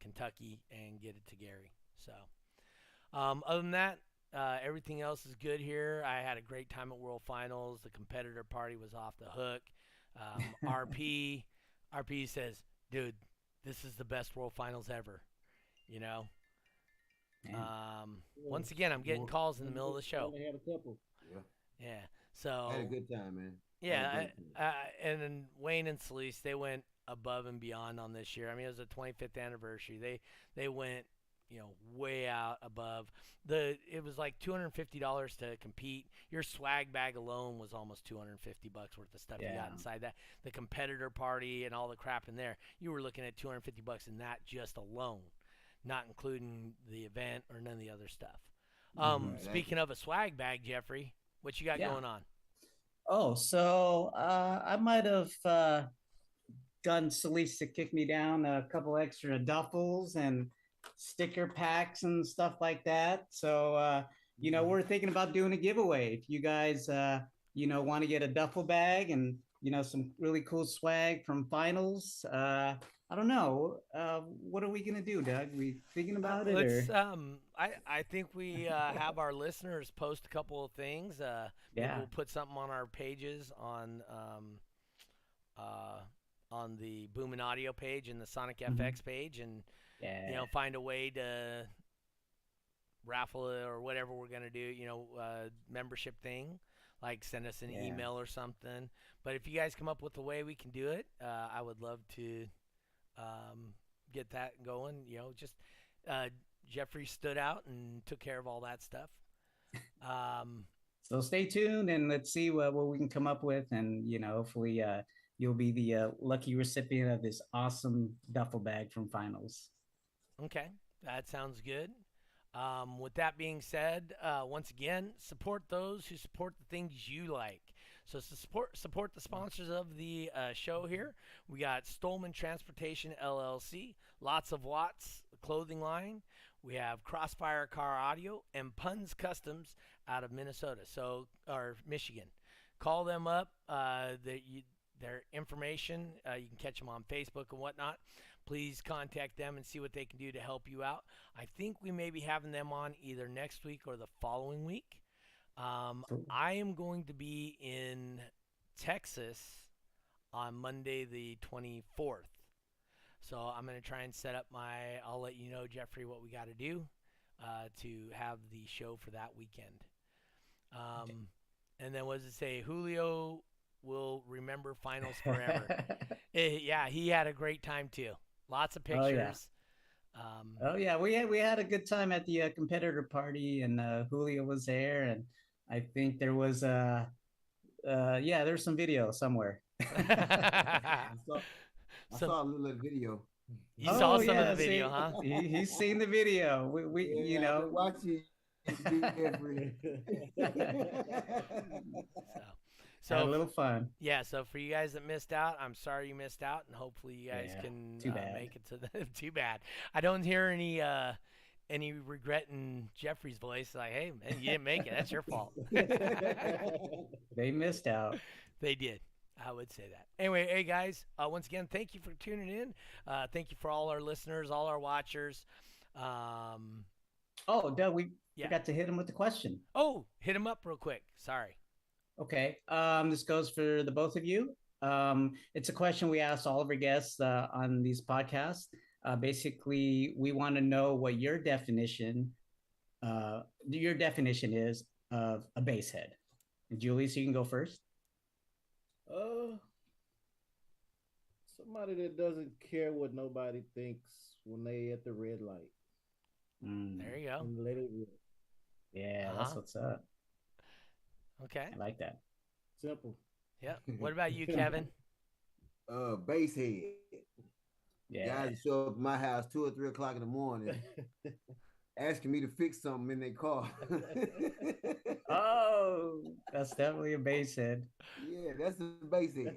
[SPEAKER 2] Kentucky and get it to Gary. So, other than that, everything else is good here. I had a great time at World Finals. The competitor party was off the hook. RP says, dude, this is the best World Finals ever. Once again, I'm getting calls in the middle of the show.
[SPEAKER 4] I had a couple.
[SPEAKER 2] Yeah. So
[SPEAKER 5] I had a good time, man.
[SPEAKER 2] yeah, and then Wayne and Celeste, they went above and beyond on this year. I mean, it was the 25th anniversary. They went, way out above. It was like $250 to compete. Your swag bag alone was almost $250 worth of stuff you got inside that. The competitor party and all the crap in there, you were looking at $250 in that just alone, not including the event or none of the other stuff. Speaking of a swag bag, Jeffrey, what you got going on?
[SPEAKER 3] Oh, so I might have gotten Celeste to kick me down a couple extra duffels and sticker packs and stuff like that. So, we're thinking about doing a giveaway. If you guys, want to get a duffel bag and, some really cool swag from finals, I don't know. What are we going to do, Doug? We thinking about it?
[SPEAKER 2] Let's, I think we have our listeners post a couple of things. Maybe we'll put something on our pages on the Boom and Audio page and the Sonic FX page, and find a way to raffle it or whatever we're gonna do. Membership thing, like send us an email or something. But if you guys come up with a way we can do it, I would love to get that going. Jeffrey stood out and took care of all that stuff.
[SPEAKER 3] So stay tuned and let's see what we can come up with, and hopefully you'll be the lucky recipient of this awesome duffel bag from finals.
[SPEAKER 2] Okay, that sounds good. With that being said, once again, support those who support the things you like. So support the sponsors of the show here. We got Stolman Transportation LLC, Lots of Watts clothing line. We have Crossfire Car Audio and Puns Customs out of Minnesota, or Michigan. Call them up. Their information, you can catch them on Facebook and whatnot. Please contact them and see what they can do to help you out. I think we may be having them on either next week or the following week. I am going to be in Texas on Monday the 24th. So I'm going to try and set up I'll let you know, Jeffrey, what we got to do to have the show for that weekend. And then what does it say? Julio will remember finals forever. He had a great time too. Lots of pictures.
[SPEAKER 3] We had a good time at the competitor party, and Julio was there, and I think there was there's some video somewhere.
[SPEAKER 5] I saw a little video.
[SPEAKER 2] You saw some of the video, huh?
[SPEAKER 3] He's seen the video. We
[SPEAKER 5] watch it.
[SPEAKER 2] So
[SPEAKER 3] had a little fun.
[SPEAKER 2] Yeah, so for you guys that missed out, I'm sorry you missed out, and hopefully you guys can make it to the. Too bad. I don't hear any regret in Jeffrey's voice. Like, hey, man, you didn't make it. That's your fault.
[SPEAKER 3] They missed out.
[SPEAKER 2] They did. I would say that. Anyway, hey guys, once again, thank you for tuning in. Thank you for all our listeners, all our watchers.
[SPEAKER 3] Doug, we forgot to hit him with the question.
[SPEAKER 2] Oh, hit him up real quick. Sorry.
[SPEAKER 3] Okay. This goes for the both of you. It's a question we ask all of our guests on these podcasts. Basically, we want to know what your definition is of a bass head. Julius, you can go first.
[SPEAKER 4] Somebody that doesn't care what nobody thinks when they at the red light.
[SPEAKER 2] There you go.
[SPEAKER 4] And let it rip.
[SPEAKER 3] Yeah,
[SPEAKER 2] Uh-huh.
[SPEAKER 3] that's what's up.
[SPEAKER 2] Okay.
[SPEAKER 3] I like that.
[SPEAKER 4] Simple.
[SPEAKER 2] Yeah. What about you, Kevin?
[SPEAKER 5] Base head.
[SPEAKER 3] Yeah.
[SPEAKER 5] Guys show up at my house 2 or 3 o'clock in the morning asking me to fix something in their car.
[SPEAKER 3] Oh, that's definitely a bass head.
[SPEAKER 5] Yeah, that's the base head.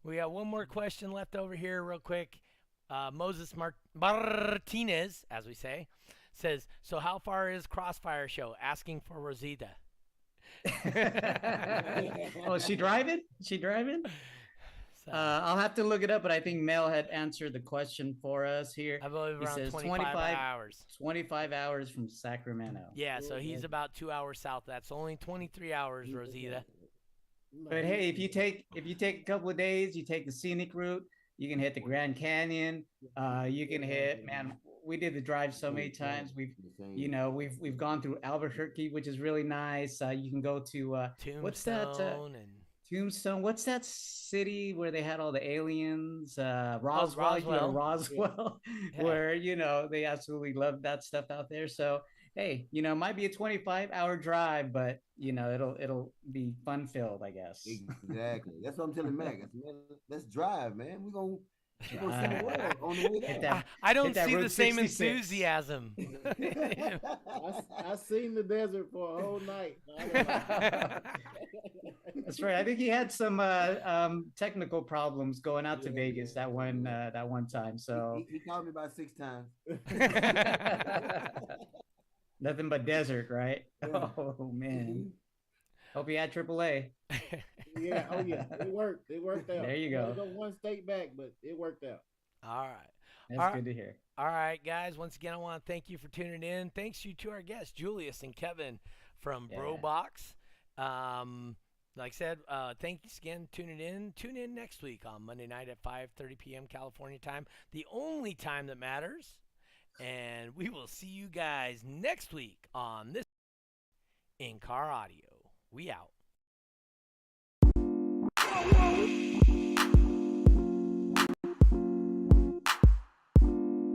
[SPEAKER 2] We got one more question left over here, real quick. Moses Martinez, as we say, says, "So how far is Crossfire Show?" Asking for Rosita.
[SPEAKER 3] Oh, is she driving? Is she driving?
[SPEAKER 2] So,
[SPEAKER 3] I'll have to look it up, but I think Mel had answered the question for us here.
[SPEAKER 2] I believe
[SPEAKER 3] He
[SPEAKER 2] around
[SPEAKER 3] says
[SPEAKER 2] 25 hours.
[SPEAKER 3] 25 hours from Sacramento.
[SPEAKER 2] Yeah, so he's about 2 hours south. That's only 23 hours, Rosita.
[SPEAKER 3] But hey, if you take a couple of days, you take the scenic route, you can hit the Grand Canyon. You can hit, man. We did the drive so many times. We've gone through Albuquerque, which is really nice. You can go to what's that? Tombstone. What's that city where they had all the aliens? Roswell. You go to Roswell,
[SPEAKER 2] Yeah.
[SPEAKER 3] where they absolutely love that stuff out there. So hey, it might be a 25-hour drive, but it'll be fun filled, I guess.
[SPEAKER 5] Exactly. That's what I'm telling Mac. Man, let's drive, man. We're gonna see the world on the way there.
[SPEAKER 2] I don't see
[SPEAKER 3] Route
[SPEAKER 2] the same
[SPEAKER 3] 66.
[SPEAKER 2] enthusiasm.
[SPEAKER 4] I seen the desert for a whole night.
[SPEAKER 3] That's right. I think he had some technical problems going out to Vegas that one time. So
[SPEAKER 5] he called me about 6 times.
[SPEAKER 3] nothing but desert, right?
[SPEAKER 5] Yeah.
[SPEAKER 3] Oh man. Hope you had AAA.
[SPEAKER 4] Yeah. Oh yeah. It worked. It worked out.
[SPEAKER 3] There you go.
[SPEAKER 4] Go one state back, but it worked out.
[SPEAKER 2] All right.
[SPEAKER 3] That's good to hear.
[SPEAKER 2] All right, guys. Once again, I want to thank you for tuning in. Thanks you to our guests, Julius and Kevin from Brobox. Like I said, thanks again tuning in. Tune in next week on Monday night at 5:30 p.m. California time, the only time that matters. And we will see you guys next week on this In-Car Audio. We out.